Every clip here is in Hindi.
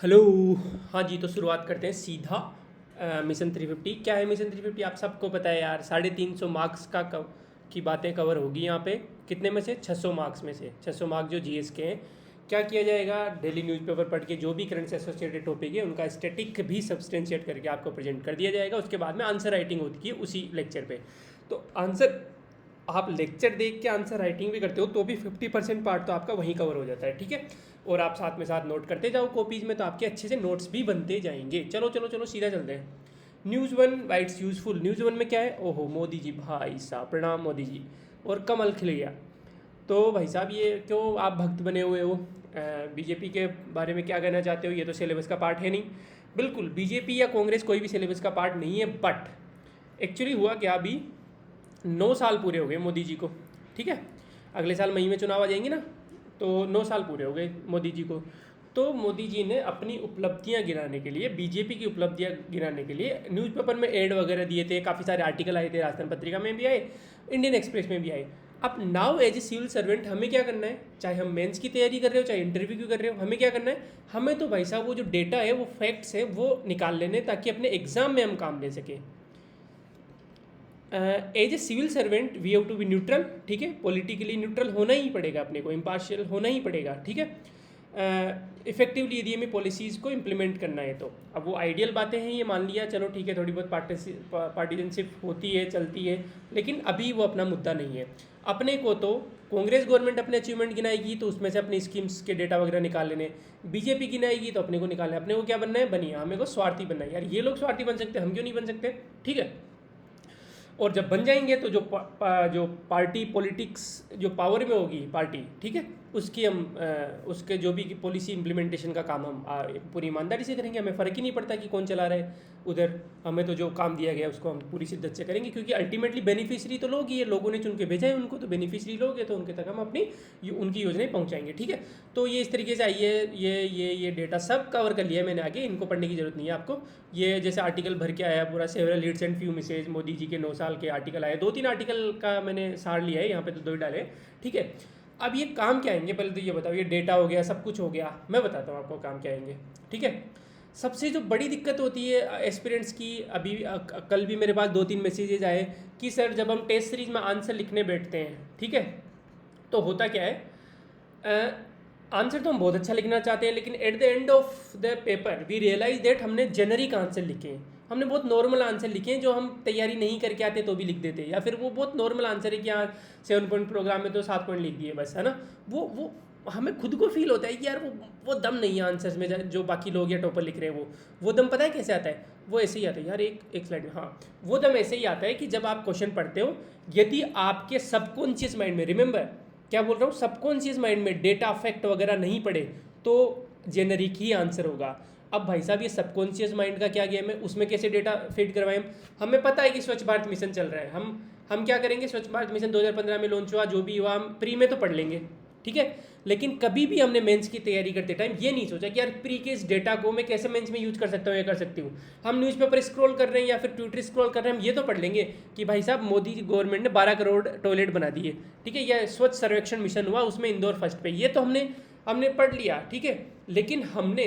हेलो। हाँ जी, तो शुरुआत करते हैं सीधा। मिशन 350 क्या है? मिशन 350 आप सबको पता है यार, 350 मार्क्स की बातें कवर होगी यहाँ पे। कितने में से? 600 मार्क्स में से 600 मार्क्स जो जीएस के हैं। क्या किया जाएगा? डेली न्यूज़पेपर पढ़ के जो भी करंट से एसोसिएटेड टॉपिक है उनका स्टैटिक भी सब्सटेंशिएट करके आपको प्रेजेंट कर दिया जाएगा। उसके बाद में आंसर राइटिंग होती है उसी लेक्चर पे। तो आंसर आप लेक्चर देख के आंसर राइटिंग भी करते हो तो भी 50% पार्ट तो आपका वहीं कवर हो जाता है, ठीक है। और आप साथ में साथ नोट करते जाओ कॉपीज में, तो आपके अच्छे से नोट्स भी बनते जाएंगे। चलो चलो चलो सीधा चलते हैं। News one what's useful. News one में क्या है? ओहो मोदी जी, भाई साहब प्रणाम मोदी जी। और कमल खिल गया। तो भाई साहब ये क्यों आप भक्त बने हुए हो? बीजेपी के बारे में क्या कहना चाहते हो? ये तो सिलेबस का पार्ट है नहीं। बिल्कुल, बीजेपी या कांग्रेस कोई भी सिलेबस का पार्ट नहीं है। बट एक्चुअली हुआ क्या, अभी 9 साल पूरे हो गए मोदी जी को, ठीक है। अगले साल मई में चुनाव आ जाएंगे ना, तो 9 साल पूरे हो गए मोदी जी को। तो मोदी जी ने अपनी उपलब्धियां गिनाने के लिए, बीजेपी की उपलब्धियां गिनाने के लिए न्यूज़पेपर में एड वगैरह दिए थे, काफ़ी सारे आर्टिकल आए थे, राजस्थान पत्रिका में भी आए, इंडियन एक्सप्रेस में भी आए। अब now as a civil servant हमें क्या करना है? चाहे हम मेंस की तैयारी कर रहे हो, चाहे इंटरव्यू की कर रहे हो, हमें क्या करना है? हमें तो भाई साहब वो जो डेटा है, वो फैक्ट्स है, वो निकाल लेने, ताकि अपने एग्जाम में हम काम ले सकें। As a civil servant we have to be neutral, ठीक है। पॉलिटिकली न्यूट्रल होना ही पड़ेगा अपने को, इम्पार्शियल होना ही पड़ेगा, ठीक है। इफेक्टिवली यदि हमें पॉलिसीज़ को इम्प्लीमेंट करना है तो अब वो आइडियल बातें हैं, ये मान लिया, चलो ठीक है, थोड़ी बहुत पार्टिजनशिप होती है, चलती है, लेकिन अभी वो अपना मुद्दा नहीं है। अपने को तो कांग्रेस गवर्नमेंट अपने अचीवमेंट गिनाएगी तो उसमें से अपनी स्कीम्स के डेटा वगैरह निकाल लेने, बीजेपी गिनाएगी तो अपने को निकालना है। अपने को क्या बनना है? बनिए, हमें को स्वार्थी बनना है। यार ये लोग स्वार्थी बन सकते हैं, हम क्यों नहीं बन सकते? ठीक है। और जब बन जाएंगे तो जो पार्टी पॉलिटिक्स जो पावर में होगी पार्टी, ठीक है, उसकी हम उसके जो भी पॉलिसी इम्प्लीमेंटेशन का काम हम पूरी ईमानदारी से करेंगे। हमें फ़र्क ही नहीं पड़ता कि कौन चला रहा है उधर। हमें तो जो काम दिया गया उसको हम पूरी शिद्दत से करेंगे, क्योंकि अल्टीमेटली बेनिफिशरी तो लोग ही है, लोगों ने चुन के भेजा है उनको, तो बेनिफिशरी लोग हैं, तो उनके तक हम अपनी उनकी योजनाएं पहुंचाएंगे, ठीक है। तो ये इस तरीके से आइए, ये डेटा सब कवर कर लिया है मैंने, आगे इनको पढ़ने की जरूरत नहीं है आपको। ये जैसे आर्टिकल भर के आया पूरा, several leads and few message, Modi ji के 9 साल के आर्टिकल आए, 2-3 आर्टिकल का मैंने सार लिया है, यहाँ पे तो 2 ही डाले, ठीक है। अब ये काम क्या आएंगे पहले तो ये बताओ। ये डेटा हो गया, सब कुछ हो गया, मैं बताता हूँ आपको काम क्या आएंगे, ठीक है। सबसे जो बड़ी दिक्कत होती है एस्पिरेंट्स की, अभी कल भी मेरे पास 2-3 मैसेजेज आए कि सर जब हम टेस्ट सीरीज में आंसर लिखने बैठते हैं, ठीक है, तो होता क्या है, आंसर तो हम बहुत अच्छा लिखना चाहते हैं, लेकिन at the end of the paper we realize that हमने जेनरिक आंसर लिखे हैं, हमने बहुत नॉर्मल आंसर लिखे हैं, जो हम तैयारी नहीं करके आते तो भी लिख देते हैं, या फिर वो बहुत नॉर्मल आंसर है कि हाँ 7 पॉइंट प्रोग्राम में तो 7 पॉइंट लिख दिए बस, है ना। वो हमें खुद को फील होता है कि यार वो दम नहीं है आंसर्स में, जो बाकी लोग या टॉपर लिख रहे हैं वो दम पता है कैसे आता है? वो ऐसे ही आता है यार, एक स्लाइड में, हाँ, वो दम ऐसे ही आता है कि जब आप क्वेश्चन पढ़ते हो, यदि आपके सबकॉन्शियस माइंड में, रिमेंबर क्या बोल रहा हूँ, सबकॉन्शियस माइंड में डेटा फैक्ट वगैरह नहीं पड़े तो जेनरिक ही आंसर होगा। अब भाई साहब ये सबकॉन्शियस माइंड का क्या गेम है, उसमें कैसे डेटा फीड करवाएं? हमें पता है कि स्वच्छ भारत मिशन चल रहा है, हम क्या करेंगे? स्वच्छ भारत मिशन 2015 में लॉन्च हुआ, जो भी हुआ हम प्री में तो पढ़ लेंगे, ठीक है। लेकिन कभी भी हमने मेंस की तैयारी करते टाइम ये नहीं सोचा कि यार प्री के इस डेटा को मैं कैसे मेंस में यूज कर सकता हूँ या कर सकती हूँ। हम न्यूज़पेपर स्क्रॉल कर रहे हैं या फिर ट्विटर स्क्रॉल कर रहे हैं, हम ये तो पढ़ लेंगे कि भाई साहब मोदी गवर्नमेंट ने 12 करोड़ टॉयलेट बना दिए, ठीक है, या स्वच्छ सर्वेक्षण मिशन हुआ उसमें इंदौर फर्स्ट पे, ये तो हमने हमने पढ़ लिया, ठीक है। लेकिन हमने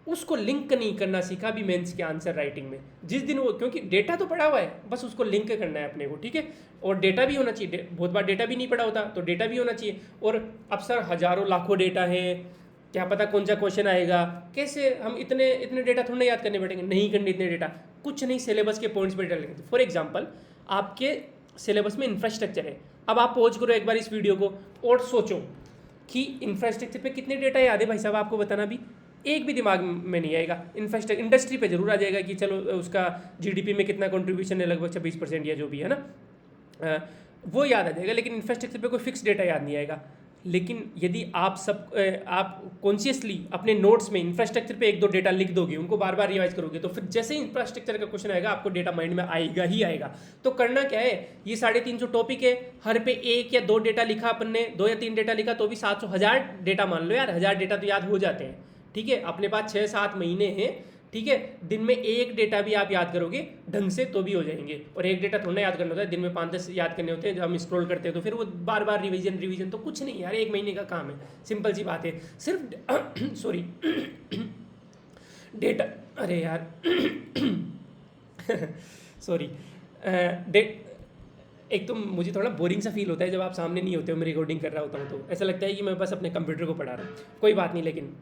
उसको लिंक नहीं करना सीखा भी मेंस के आंसर राइटिंग में। जिस दिन वो, क्योंकि डेटा तो पड़ा हुआ है, बस उसको लिंक करना है अपने को, ठीक है। और डेटा भी होना चाहिए, बहुत बार डेटा भी नहीं पड़ा होता, तो डेटा भी होना चाहिए। और अब सर हजारों लाखों डेटा है, क्या पता कौन सा क्वेश्चन आएगा, कैसे हम इतने इतने डेटा थोड़ा याद करने बैठेंगे? नहीं करने इतने डेटा, कुछ नहीं, सिलेबस के पॉइंट्स पर डेटा लिखेंगे। फॉर एग्जाम्पल आपके सिलेबस में इंफ्रास्ट्रक्चर है, अब आप पॉज करो एक बार इस वीडियो को और सोचो कि इंफ्रास्ट्रक्चर पे कितने डेटा याद है भाई साहब, आपको बताना भी एक भी दिमाग में नहीं आएगा। इंफ्रास्ट्रक्चर इंडस्ट्री पे जरूर आ जाएगा कि चलो उसका जीडीपी में कितना कंट्रीब्यूशन है, लगभग 26% या जो भी है ना, वो याद आ जाएगा, लेकिन इंफ्रास्ट्रक्चर पे कोई फिक्स डेटा याद नहीं आएगा। लेकिन यदि आप कॉन्शियसली अपने नोट्स में इंफ्रास्ट्रक्चर पे 1-2 डेटा लिख दोगे, उनको बार बार रिवाइज करोगे, तो फिर जैसे ही इंफ्रास्ट्रक्चर का क्वेश्चन आएगा आपको डेटा माइंड में आएगा ही आएगा। तो करना क्या है, ये 350 टॉपिक है, हर पे 1 या 2 डेटा लिखा अपन ने, 2 या 3 डेटा लिखा तो भी 700 1000 डेटा मान लो यार, 1000 डेटा तो याद हो जाते हैं, ठीक है। अपने पास 6-7 महीने हैं, ठीक है। दिन में एक डेटा भी आप याद करोगे ढंग से तो भी हो जाएंगे। और एक डेटा थोड़ा याद करना होता है, दिन में 5-10 याद करने होते हैं, जब हम स्क्रॉल करते हैं तो फिर वो बार बार रिवीजन रिवीजन तो कुछ नहीं यार, 1 महीने का काम है, सिंपल सी बात है। सिर्फ सॉरी डेटा, अरे यार सॉरी, डेट, एक तो मुझे थोड़ा बोरिंग सा फील होता है जब आप सामने नहीं होते हो, मैं रिकॉर्डिंग कर रहा होता हूँ, तो ऐसा लगता है कि मैं बस अपने कंप्यूटर को पढ़ा रहा हूँ। कोई बात नहीं, लेकिन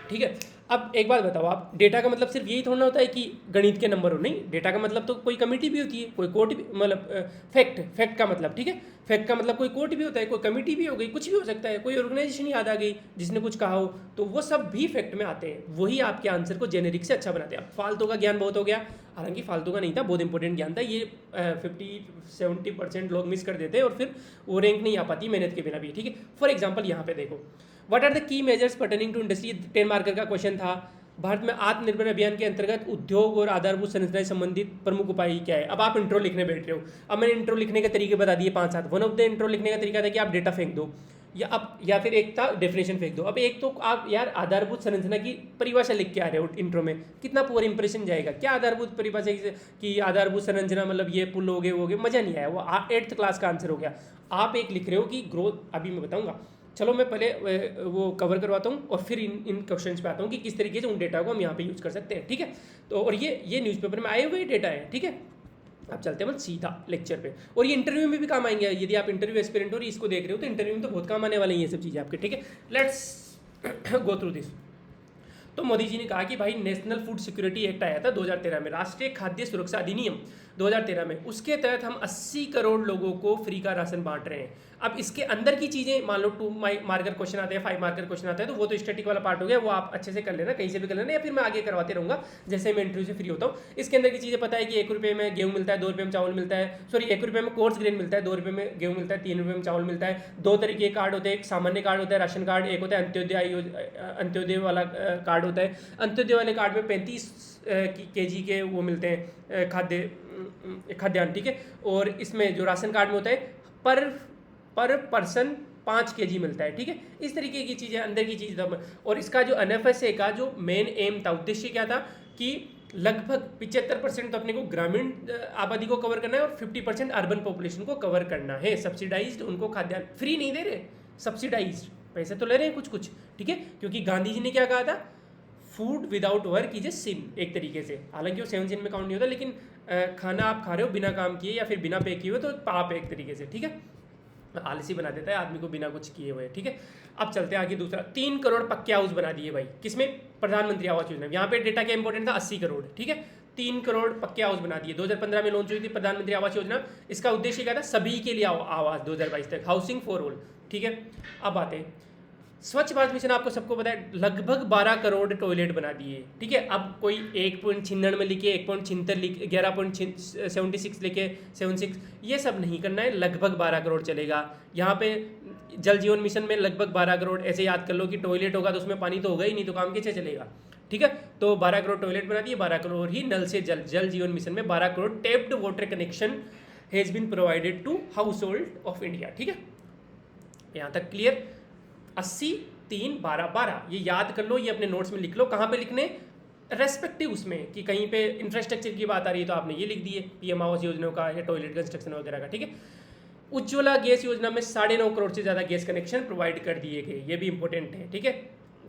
ठीक है। अब एक बात बताओ, आप डेटा का मतलब सिर्फ यही थोड़ा होता है कि गणित के नंबर हो, नहीं, डेटा का मतलब तो कोई कमिटी भी होती है, कोई कोर्ट भी, मतलब फैक्ट का मतलब, ठीक है, फैक्ट का मतलब कोई कोर्ट भी होता है, कोई कमिटी भी हो गई, कुछ भी हो सकता है, कोई ऑर्गेनाइजेशन याद आ गई जिसने कुछ कहा हो, तो वो सब भी फैक्ट में आते हैं, वही आपके आंसर को जेनेरिक से अच्छा बनाते हैं। अब फालतू का ज्ञान बहुत हो गया, हालांकि फालतू का नहीं था, बहुत इंपॉर्टेंट ज्ञान था ये, 50-70% लोग मिस कर देते हैं और फिर वो रैंक नहीं आ पाती मेहनत के बिना भी, ठीक है। फॉर एग्जाम्पल यहाँ पे देखो, what are the key measures pertaining to industry, 10 marker का क्वेश्चन था। भारत में आत्मनिर्भर अभियान के अंतर्गत उद्योग और आधारभूत संरचना से संबंधित प्रमुख उपाय क्या है। अब आप इंट्रो लिखने बैठ रहे हो, अब मैंने इंट्रो लिखने के तरीके बता दिए 5-7। वन ऑफ द इंट्रो लिखने का तरीका था कि आप डेटा फेंक दो, या फिर एक था डेफिनेशन फेंक दो। अब एक तो आप यार आधारभूत संरचना की परिभाषा लिख के आ रहे हो इंट्रो में, कितना पुअर इंप्रेशन जाएगा। क्या आधारभूत परिभाषा की आधारभूत संरचना मतलब ये पुल हो गए, मजा नहीं आया, वो 8th क्लास का आंसर हो गया। आप एक लिख रहे हो कि ग्रोथ, अभी मैं बताऊंगा, चलो मैं पहले वो कवर करवाता हूँ और फिर इन क्वेश्चंस पे आता हूँ कि किस तरीके से उन डेटा को हम यहाँ पे यूज़ कर सकते हैं, ठीक है। तो और ये न्यूज़पेपर में आए हुए डेटा है, ठीक है। अब चलते हैं सीधा लेक्चर पे, और ये इंटरव्यू में भी काम आएंगे। यदि आप इंटरव्यू एस्पिरेंट हो इसको देख रहे हो तो इंटरव्यू में तो बहुत काम आने वाले हैं ये सब चीज़ें आपके, ठीक है। Let's go through this. तो मोदी जी ने कहा कि भाई नेशनल फूड सिक्योरिटी एक्ट आया था 2013 में, राष्ट्रीय खाद्य सुरक्षा अधिनियम 2013 में, उसके तहत हम 80 करोड़ लोगों को फ्री का राशन बांट रहे हैं। अब इसके अंदर की चीज़ें, मान लो 2 मार्कर क्वेश्चन आते हैं, 5 मार्कर क्वेश्चन आते हैं, तो वो तो स्टैटिक वाला पार्ट हो गया, वो आप अच्छे से कर लेना, कहीं से भी कर लेना, या फिर मैं आगे करवाते रहूँगा जैसे मैं इंटरव्यू से फ्री होता हूँ। इसके अंदर की चीज़ें पता है कि 1 रुपये में गेहूँ मिलता है, 2 रुपये में चावल मिलता है, सॉरी 1 रुपये में कोर्स ग्रेन मिलता है, 2 रुपये में गेहूँ मिलता है, 3 रुपये में चावल मिलता है। 2 तरीके के कार्ड होते हैं, एक सामान्य कार्ड होता है राशन कार्ड, एक होता है अंत्योदय वाला कार्ड होता है। अंत्योदय वाले कार्ड में 35 kg के वो मिलते हैं खाद्यान्न, ठीक है। और इसमें जो राशन कार्ड में होता है पर पर्सन 5 kg मिलता है, ठीक है। इस तरीके की चीज़ें अंदर की चीज़। और इसका जो NFSA का जो मेन एम था, उद्देश्य क्या था कि लगभग 75% तो अपने को ग्रामीण आबादी को कवर करना है और 50% अर्बन पॉपुलेशन को कवर करना है। सब्सिडाइज्ड उनको खाद्यान्न फ्री नहीं दे रहे, सब्सिडाइज्ड पैसे तो ले रहे हैं कुछ कुछ, ठीक है। क्योंकि गांधी जी ने क्या कहा था, food without work is a sin, एक तरीके से। हालांकि वो 7 sin में काउंट नहीं होता, लेकिन खाना आप खा रहे हो बिना काम किए या फिर बिना पे किए हुए तो पाप है एक तरीके से, ठीक है। आलसी बना देता है आदमी को बिना कुछ किए हुए, ठीक है। अब चलते हैं आगे। दूसरा, 3 करोड़ पक्के हाउस बना दिए भाई, किसमें, प्रधानमंत्री आवास योजना। यहाँ पे डेटा क्या इंपॉर्टेंट था, 80 करोड़, ठीक है। 3 करोड़ पक्के हाउस बना दिए। 2015 में लॉन्च हुई थी प्रधानमंत्री आवास योजना। इसका उद्देश्य क्या था, सभी के लिए आवास 2022 तक, हाउसिंग फॉर ऑल, ठीक है। अब आते हैं स्वच्छ भारत मिशन, आपको सबको पता है लगभग 12 करोड़ टॉयलेट बना दिए, ठीक है। अब कोई 1.96 में लिखे, 1.76 लिखे, 11.76 लिखे, 76, ये सब नहीं करना है, लगभग 12 करोड़ चलेगा। यहाँ पे जल जीवन मिशन में लगभग 12 करोड़, ऐसे याद कर लो कि टॉयलेट होगा तो उसमें पानी तो होगा ही नहीं, तो काम कैसे चलेगा, ठीक है। तो 12 करोड़ टॉयलेट बना दिए, 12 करोड़ ही नल से जल जीवन मिशन में 12 crore tapped water connection has been provided to household of India, ठीक है। यहाँ तक क्लियर। 80, 3, 12, 12 ये याद कर लो, ये अपने नोट्स में लिख लो। कहाँ पे लिखने, रेस्पेक्टिव उसमें, कि कहीं पे इंफ्रास्ट्रक्चर की बात आ रही है तो आपने ये लिख दिए, पीएम आवास योजना का या टॉयलेट कंस्ट्रक्शन वगैरह का, ठीक है। उज्ज्वला गैस योजना में 9.5 करोड़ से ज़्यादा गैस कनेक्शन प्रोवाइड कर दिए गए, ये भी इंपॉर्टेंट है, ठीक है।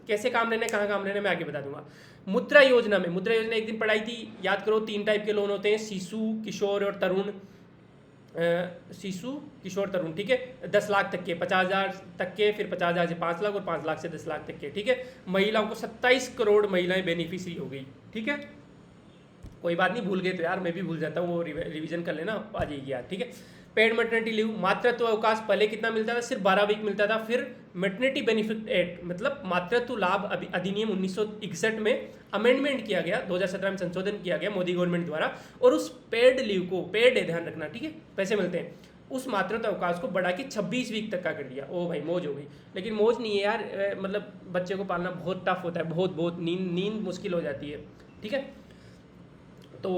कैसे काम लेना है, कहाँ काम लेना है, मैं आगे बता दूंगा। मुद्रा योजना में, मुद्रा योजना एक दिन पढ़ाई थी, याद करो। 3 टाइप के लोन होते हैं, शिशु, किशोर और तरुण। शिशु, किशोर, तरुण, ठीक है। 10 लाख तक के, 50,000 तक के, फिर 50,000 से 5 लाख और 5 लाख से 10 लाख तक के, ठीक है। महिलाओं को 27 करोड़ महिलाएं बेनिफिशियरी हो गई, ठीक है। कोई बात नहीं, भूल गए तो यार मैं भी भूल जाता हूँ, वो रिवीजन कर लेना, आ जाएगी यार, ठीक है। पेड मैटरनिटी लीव, मातृत्व अवकाश पहले कितना मिलता था, सिर्फ 12 वीक मिलता था। फिर मैटरनिटी बेनिफिट एक्ट, मतलब मातृत्व लाभ अधिनियम 1961 में अमेंडमेंट किया गया, 2017 में संशोधन किया गया मोदी गवर्नमेंट द्वारा, और उस पेड लीव को, पेड है ध्यान रखना, ठीक है, पैसे मिलते हैं, उस मातृत्व अवकाश को बढ़ा के 26 वीक तक का कर दिया। ओ भाई मौज हो गई। लेकिन मौज नहीं है यार, मतलब बच्चे को पालना बहुत टफ होता है, बहुत नींद मुश्किल हो जाती है, ठीक है। तो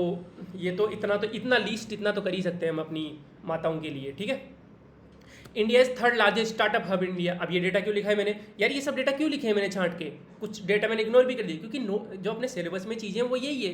ये तो इतना लीस्ट इतना तो कर ही सकते हैं हम अपनी माताओं के लिए, ठीक है। India is 3rd largest startup hub India. अब ये डेटा क्यों लिखा है मैंने यार, ये सब डेटा क्यों लिखे हैं मैंने छांट के, कुछ डेटा मैंने इग्नोर भी कर दिया, क्योंकि जो अपने सिलेबस में चीज़ें हैं वो यही है।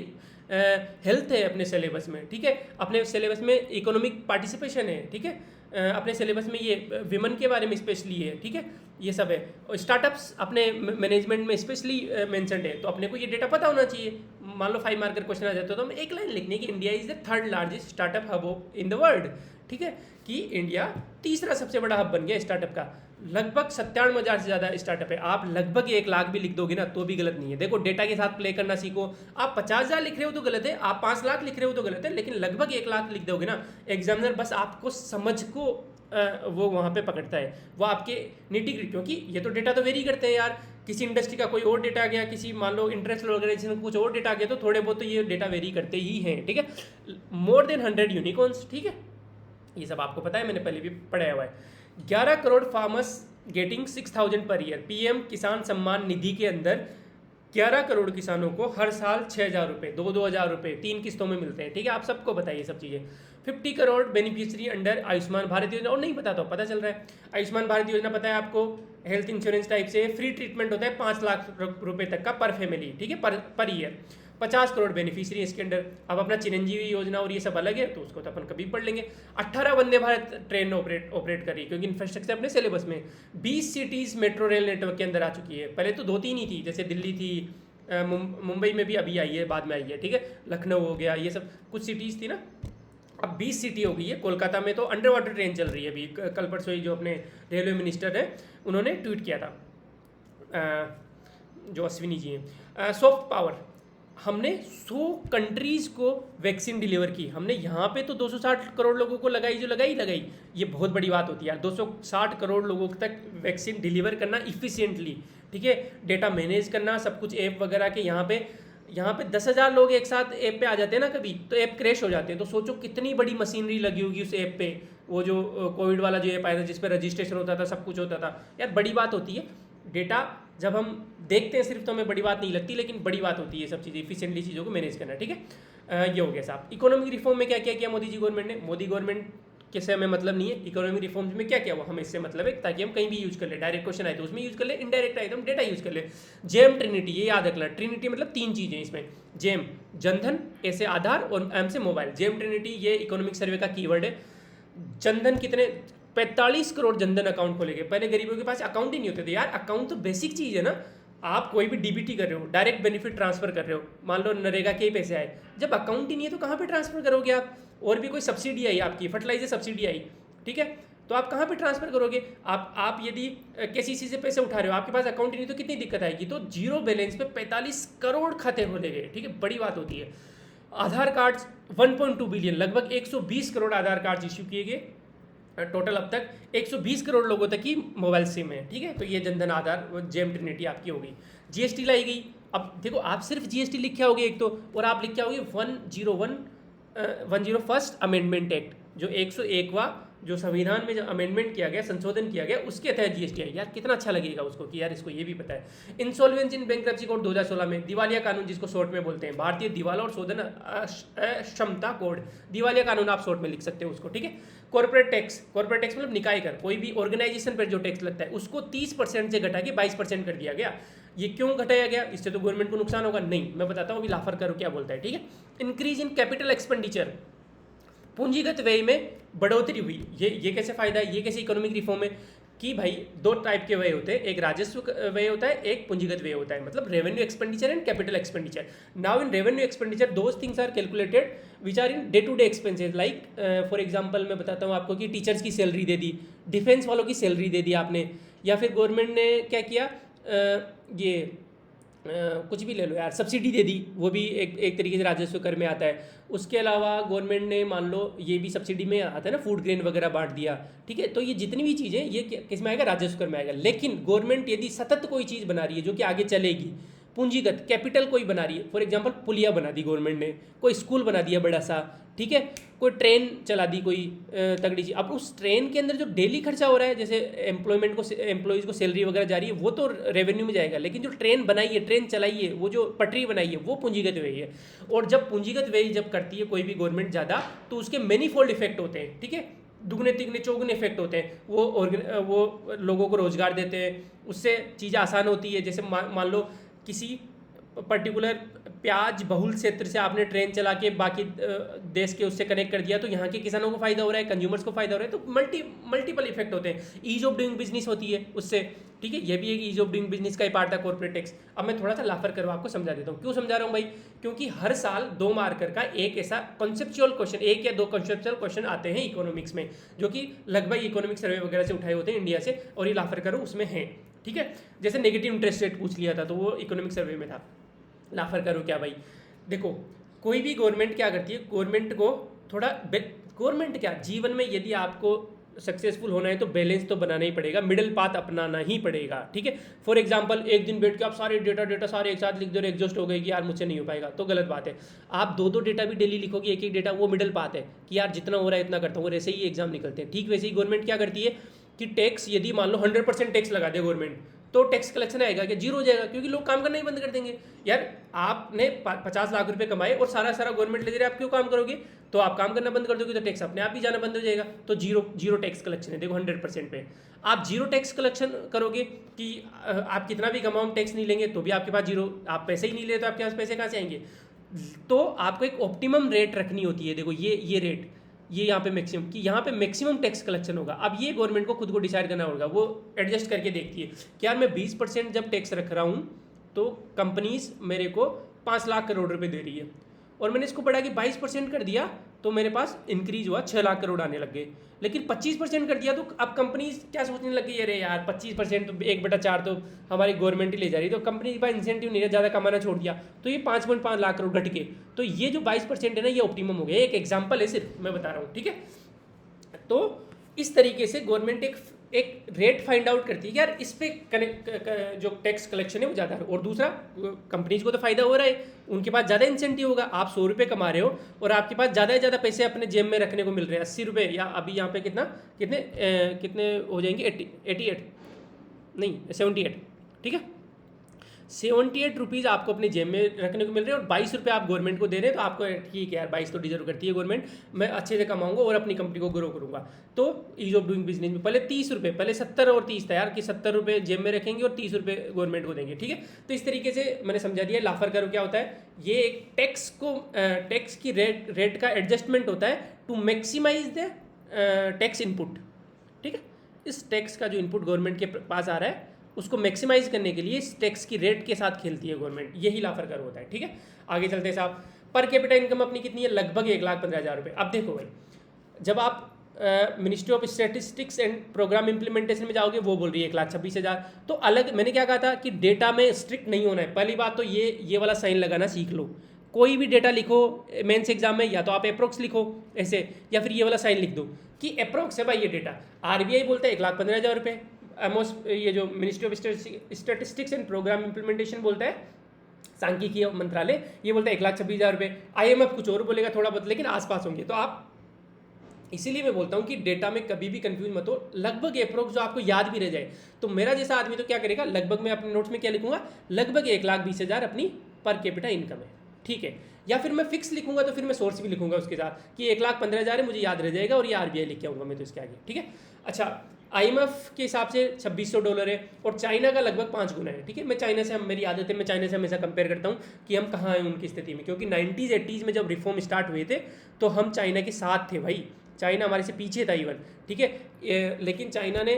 हेल्थ है अपने सिलेबस में, ठीक है। अपने सिलेबस में इकोनॉमिक पार्टिसिपेशन है, ठीक है। अपने सिलेबस में ये विमेन के बारे में स्पेशली है, ठीक है, ये सब है। और स्टार्टअप्स अपने मैनेजमेंट में स्पेशली मेंशनड है, तो अपने को ये डेटा पता होना चाहिए। मान लो 5 मार्कर क्वेश्चन आ जाता है तो हम एक लाइन लिखनी है कि India is the 3rd largest startup hub in the world, ठीक है, कि इंडिया तीसरा सबसे बड़ा हब बन गया स्टार्टअप का। लगभग 97,000 से ज़्यादा स्टार्टअप है। आप लगभग 1 लाख भी लिख दोगे ना तो भी गलत नहीं है। देखो डेटा के साथ प्ले करना सीखो। आप 50,000 लिख रहे हो तो गलत है, आप 5 लाख लिख रहे हो तो गलत है, लेकिन लगभग 1 लाख लिख दोगे ना, एग्जामिनर बस आपको समझ को वो वहाँ पे पकड़ता है, वो आपके निटी, क्योंकि ये तो डेटा तो वेरी करते हैं यार। किसी इंडस्ट्री का कोई और डेटा आ गया, किसी मान लो इंटरनेशनल ऑर्गेनाइजेशन का कुछ और डेटा आ गया, तो थोड़े बहुत तो ये डेटा वेरी करते ही हैं, ठीक है। मोर देन 100 यूनिकॉर्न्स, ठीक है, ये सब आपको पता है, मैंने पहले भी पढ़ाया हुआ है। 11 crore farmers getting 6,000 per year. PM किसान सम्मान निधि के अंदर 11 करोड़ किसानों को हर साल 6,000 रुपये, 2,000 रुपये 3 किस्तों में मिलते हैं, ठीक है। आप सबको बताइए सब चीज़ें। 50 करोड़ बेनिफिशियरी अंडर आयुष्मान भारत योजना, और नहीं पता तो पता चल रहा है। आयुष्मान भारत योजना पता है आपको, हेल्थ इंश्योरेंस टाइप से फ्री ट्रीटमेंट होता है 5 लाख रुपये तक का पर फैमिली, ठीक है, पर ईयर। 50 करोड़ बेनिफिशियरी इसके अंडर। अब अपना चिरंजीवी योजना और ये सब अलग है, तो उसको तो अपन कभी पढ़ लेंगे। 18 वंदे भारत ट्रेन ऑपरेट करी, क्योंकि इंफ्रास्ट्रक्चर अपने सिलेबस में। 20 सिटीज़ मेट्रो रेल नेटवर्क के अंदर आ चुकी है। पहले तो 2-3 ही थी, जैसे दिल्ली थी, मुंबई में भी अभी आई है, बाद में आई है, ठीक है, लखनऊ हो गया, ये सब कुछ सिटीज़ थी ना, अब 20 सिटी हो गई है। कोलकाता में तो अंडर वाटर ट्रेन चल रही है अभी। कल परसों ही जो अपने रेलवे मिनिस्टर है उन्होंने ट्वीट किया था, जो अश्विनी जी हैं। सॉफ्ट पावर, हमने 100 कंट्रीज़ को वैक्सीन डिलीवर की। हमने यहाँ पे तो 260 करोड़ लोगों को लगाई, जो लगाई, ये बहुत बड़ी बात होती है यार। 260 करोड़ लोगों तक वैक्सीन डिलीवर करना इफ़िशिएंटली, ठीक है, डेटा मैनेज करना सब कुछ, ऐप वगैरह के। यहाँ पे 10,000 लोग एक साथ ऐप पे आ जाते हैं ना कभी, तो ऐप क्रैश हो जाते हैं। तो सोचो कितनी बड़ी मशीनरी लगी होगी उस ऐप पे। वो जो कोविड वाला जो ऐप आया था जिस पर रजिस्ट्रेशन होता था, सब कुछ होता था यार, बड़ी बात होती है। डेटा जब हम देखते हैं सिर्फ तो हमें बड़ी बात नहीं लगती, लेकिन बड़ी बात होती है सब चीज़ें, इफिशिएंटली चीज़ों को मैनेज करना, ठीक है। ये हो गया साहब। इकोनॉमिक रिफॉर्म में क्या क्या किया मोदी जी गवर्नमेंट ने। मोदी गवर्नमेंट के से हमें मतलब नहीं है, इकोनॉमिक रिफॉर्म्स में क्या क्या हुआ हमें इससे मतलब है, ताकि हम कहीं भी यूज कर ले। डायरेक्ट क्वेश्चन आए तो उसमें यूज कर ले, इनडायरेक्ट आए तो हम डेटा यूज कर ले। जेम ट्रिनिटी, ये याद रखना, ट्रिनिटी मतलब 3 चीज़ें इसमें। जेम जनधन, ऐसे आधार, और एम से मोबाइल। जेम ट्रिनिटी ये इकोनॉमिक सर्वे का कीवर्ड है। जनधन कितने 45 करोड़ जनधन अकाउंट खोले गए। पहले गरीबों के पास अकाउंट ही नहीं होते थे यार। अकाउंट तो बेसिक चीज़ है ना। आप कोई भी डीबीटी कर रहे हो, डायरेक्ट बेनिफिट ट्रांसफर कर रहे हो, मान लो नरेगा के ही पैसे आए, जब अकाउंट ही नहीं है तो कहाँ पे ट्रांसफर करोगे आप। और भी कोई सब्सिडी आई आपकी, फर्टिलाइजर सब्सिडी आई, ठीक है, तो आप कहाँ पे ट्रांसफर करोगे। आप यदि केसीसी से पैसे उठा रहे हो, आपके पास अकाउंट ही नहीं तो कितनी दिक्कत आएगी। तो जीरो बैलेंस पे 45 करोड़ खाते खोले गए, ठीक है, बड़ी बात होती है। आधार कार्ड 1.2 बिलियन, लगभग 120 करोड़ आधार कार्ड इश्यू किए गए। टोटल अब तक 120 करोड़ लोगों तक की मोबाइल सिम है, ठीक है। तो ये जनधन आधार जेम ट्रिनिटी आपकी हो गई। जीएसटी लाई गई। अब देखो आप सिर्फ जीएसटी लिख के आओगे एक तो, और आप लिख के आओगे 101 अमेंडमेंट एक्ट, जो 101वां जो संविधान में जो अमेंडमेंट किया गया, संशोधन किया गया, उसके तहत जीएसटी आई। यार कितना अच्छा लगेगा उसको कि यार इसको ये भी पता है। इंसॉल्वेंसी इन बैंक्रप्सी कोड 2016 में, दिवालिया कानून जिसको शॉर्ट में बोलते हैं, भारतीय दिवाला और शोधन अक्षमता कोड, दिवालिया कानून आप शॉर्ट में लिख सकते हो उसको, ठीक है। कॉर्पोरेट टैक्स मतलब निकाय कर, कोई भी ऑर्गेनाइजेशन पर जो टैक्स लगता है उसको 30% से घटा के 22% कर दिया गया। ये क्यों घटाया गया, इससे तो गवर्नमेंट को नुकसान होगा, नहीं मैं बताता हूँ अभी लाफर करो क्या बोलता है, ठीक है। इंक्रीज इन कैपिटल एक्सपेंडिचर, पूंजीगत व्यय में बढ़ोतरी हुई। ये कैसे फायदा है, ये कैसे इकोनॉमिक रिफॉर्म है कि भाई 2 टाइप के व्यय होते हैं, एक राजस्व व्यय होता है, एक पूंजीगत व्यय होता है, मतलब revenue expenditure and capital expenditure. Now in revenue expenditure those things are calculated which are in day to day expenses. Like for example मैं बताता हूँ आपको कि टीचर्स की सैलरी दे दी, डिफेंस वालों की सैलरी दे दी आपने, या फिर गवर्नमेंट ने क्या किया, कुछ भी ले लो यार, सब्सिडी दे दी, वो भी एक तरीके से राजस्व कर में आता है। उसके अलावा गवर्नमेंट ने मान लो ये भी सब्सिडी में आता है ना, फूड ग्रेन वगैरह बांट दिया, ठीक है। तो ये जितनी भी चीज़ें ये किस में आएगा, राजस्व कर में आएगा। लेकिन गवर्नमेंट यदि सतत कोई चीज़ बना रही है जो कि आगे चलेगी, पूंजीगत कैपिटल कोई बना रही है, फॉर एग्जांपल पुलिया बना दी गवर्नमेंट ने, कोई स्कूल बना दिया बड़ा सा, ठीक है, कोई ट्रेन चला दी कोई तगड़ी चीज़। अब उस ट्रेन के अंदर जो डेली खर्चा हो रहा है, जैसे एम्प्लॉयज़ को सैलरी वगैरह जा रही है, वो तो रेवेन्यू में जाएगा, लेकिन जो ट्रेन बनाई है, ट्रेन चलाई है, वो जो पटरी बनाई है, वो पूंजीगत व्यय है। और जब पूंजीगत व्यय जब करती है कोई भी गवर्नमेंट ज़्यादा, तो उसके मैनीफोल्ड इफेक्ट होते हैं, ठीक है, दुगने तिगने चौगुने इफेक्ट होते हैं। वो लोगों को रोजगार देते हैं, उससे चीज़ें आसान होती है। जैसे मान लो किसी पर्टिकुलर प्याज बहुल क्षेत्र से आपने ट्रेन चला के बाकी देश के उससे कनेक्ट कर दिया, तो यहाँ के किसानों को फायदा हो रहा है, कंज्यूमर्स को फायदा हो रहा है, तो मल्टीपल इफेक्ट होते हैं। ईज ऑफ डूइंग बिजनेस होती है उससे, ठीक है, ये भी एक ईज ऑफ डूइंग बिजनेस का ही पार्ट है कॉर्पोरेट टैक्स। अब मैं थोड़ा सा लाफर करवा आपको समझा देता हूँ। क्यों समझा रहा हूँ भाई? क्योंकि हर साल 2 मार्कर का एक ऐसा कॉन्सेप्चुअल क्वेश्चन, 1 या 2 कॉन्सेप्चुअल क्वेश्चन आते हैं इकोनॉमिक्स में, जो कि लगभग इकोनॉमिक सर्वे वगैरह से उठाए होते हैं इंडिया से, और ये लाफर करो उसमें है, ठीक है। जैसे नेगेटिव इंटरेस्ट रेट पूछ लिया था, तो वो इकोनॉमिक सर्वे में था। लाफर करो क्या भाई? देखो, कोई भी गवर्नमेंट क्या करती है, गवर्नमेंट को थोड़ा, गवर्नमेंट क्या, जीवन में यदि आपको सक्सेसफुल होना है तो बैलेंस तो बनाना ही पड़ेगा, मिडिल पाथ अपनाना ही पड़ेगा, ठीक है। फॉर एग्जांपल, एक दिन बैठ के आप सारे डेटा सारे एक साथ लिख दो और एग्जॉस्ट हो गए कि यार मुझसे नहीं हो पाएगा, तो गलत बात है। आप 2 डेटा भी डेली लिखोगे, एक डेटा, वो मिडिल पाथ है कि यार जितना हो रहा है इतना करता हूँ, और ऐसे ही एग्जाम निकलते हैं। ठीक वैसे ही गवर्नमेंट क्या करती है कि टैक्स, यदि मान लो 100% टैक्स लगा दे गवर्नमेंट, तो टैक्स कलेक्शन आएगा कि 0 हो जाएगा, क्योंकि लोग काम करना ही बंद कर देंगे। यार आपने 50 लाख रुपए कमाए और सारा गवर्नमेंट ले दे रही है, आप क्यों काम करोगे? तो आप काम करना बंद कर दोगे तो टैक्स अपने आप ही जाना बंद हो जाएगा। तो जीरो टैक्स कलेक्शन है। देखो 100% पे आप जीरो टैक्स कलेक्शन करोगे कि आप कितना भी कमाओ टैक्स नहीं लेंगे तो भी आपके पास जीरो, आप पैसे ही नहीं ले तो आपके पास पैसे कहाँ से आएंगे? तो आपको एक ऑप्टिमम रेट रखनी होती है। देखो ये रेट, ये यहाँ पे मैक्सिमम, कि यहाँ पे मैक्सिमम टैक्स कलेक्शन होगा। अब ये गवर्नमेंट को खुद को डिसाइड करना होगा, वो एडजस्ट करके देखती है कि यार मैं 20% जब टैक्स रख रहा हूँ तो कंपनीज मेरे को 5 लाख करोड़ रुपए दे रही है, और मैंने इसको बढ़ा के 22% कर दिया तो मेरे पास इंक्रीज हुआ, 6 लाख करोड़ आने लग गए। लेकिन 25% कर दिया तो अब कंपनीज क्या सोचने लग गई, अरे यार 25% तो 1/4 तो हमारी गवर्नमेंट ही ले जा रही है, तो कंपनी के पास इंसेंटिव नहीं है, ज़्यादा कमाना छोड़ दिया, तो ये 5.5 लाख करोड़ घट के, तो ये जो 22% है ना, ये ऑप्टिमम हो गया। एक एग्जाम्पल है सिर्फ, मैं बता रहा हूँ, ठीक है। तो इस तरीके से गवर्नमेंट एक रेट फाइंड आउट करती है कि यार इस पे जो टैक्स कलेक्शन है वो ज़्यादा है। और दूसरा, कंपनीज को तो फायदा हो रहा है, उनके पास ज़्यादा इंसेंटिव होगा। आप 100 रुपये कमा रहे हो और आपके पास ज़्यादा से ज़्यादा पैसे अपने जेब में रखने को मिल रहे हैं, 80 रुपये, या अभी यहाँ पे कितने हो जाएंगे, 88 नहीं 78, ठीक है, 78 रुपीज़ आपको अपने जेब में रखने को मिल रहे हैं, और 22 रुपये आप गवर्नमेंट को दे रहे हैं। तो आपको ठीक है यार, 22 तो डिजर्व करती है गवर्नमेंट, मैं अच्छे से कमाऊंगा और अपनी कंपनी को ग्रो करूंगा। तो ईज ऑफ डूइंग बिजनेस में पहले 30 रुपये, पहले 70 और 30 था यार, कि 70 रुपये जेब में रखेंगे और 30 रुपये गवर्नमेंट को देंगे, ठीक है। तो इस तरीके से मैंने समझा दिया। लाफर करो क्या होता है, ये एक टैक्स की रेट का एडजस्टमेंट होता है to maximize the tax input, ठीक है। इस टैक्स का जो इनपुट गवर्नमेंट के पास आ रहा है उसको मैक्सिमाइज करने के लिए इस टैक्स की रेट के साथ खेलती है गवर्नमेंट, यही लाफर कर होता है, ठीक है। आगे चलते हैं साहब। पर कैपिटा इनकम अपनी कितनी है? लगभग 1,15,000 रुपये। अब देखो भाई, जब आप ministry of statistics and programme implementation में जाओगे, वो बोल रही है 1,26,000। तो अलग, मैंने क्या कहा था कि डेटा में स्ट्रिक्ट नहीं होना है। पहली बात तो ये वाला साइन लगाना सीख लो। कोई भी डेटा लिखो मेंस एग्जाम में, या तो आप अप्रोक्स लिखो ऐसे, या फिर ये वाला साइन लिख दो कि अप्रोक्स है भाई ये डेटा। आरबीआई बोलता है 1,15,000 रुपये, ये जो ministry of statistics and programme implementation बोलता है, सांख्यिकी मंत्रालय, ये बोलता है 1,26,000 रुपये। IMF कुछ और बोलेगा थोड़ा बहुत, लेकिन आसपास होंगे। तो आप, इसीलिए मैं बोलता हूँ कि डेटा में कभी भी कंफ्यूज मत हो, लगभग अप्रोक्स जो आपको याद भी रह जाए। तो मेरा जैसा आदमी तो क्या करेगा, लगभग मैं अपने नोट्स में क्या लिखूंगा, लगभग 1,20,000 अपनी पर कैपिटा इनकम है, ठीक है। या फिर मैं फिक्स लिखूंगा तो फिर मैं सोर्स भी लिखूंगा उसके साथ कि 1,15,000 है, मुझे याद रह जाएगा, और ये RBI लिख के आऊँगा मैं तो इसके आगे, ठीक है। अच्छा, IMF के हिसाब से $2,600 है, और चाइना का लगभग 5 गुना है, ठीक है। मैं चाइना से, मेरी आदत है, मैं चाइना से हमेशा कंपेयर करता हूँ कि हम कहाँ हैं उनकी स्थिति में, क्योंकि 90s 80s में जब रिफॉर्म स्टार्ट हुए थे तो हम चाइना के साथ थे भाई, चाइना हमारे से पीछे था इवन, ठीक है। लेकिन चाइना ने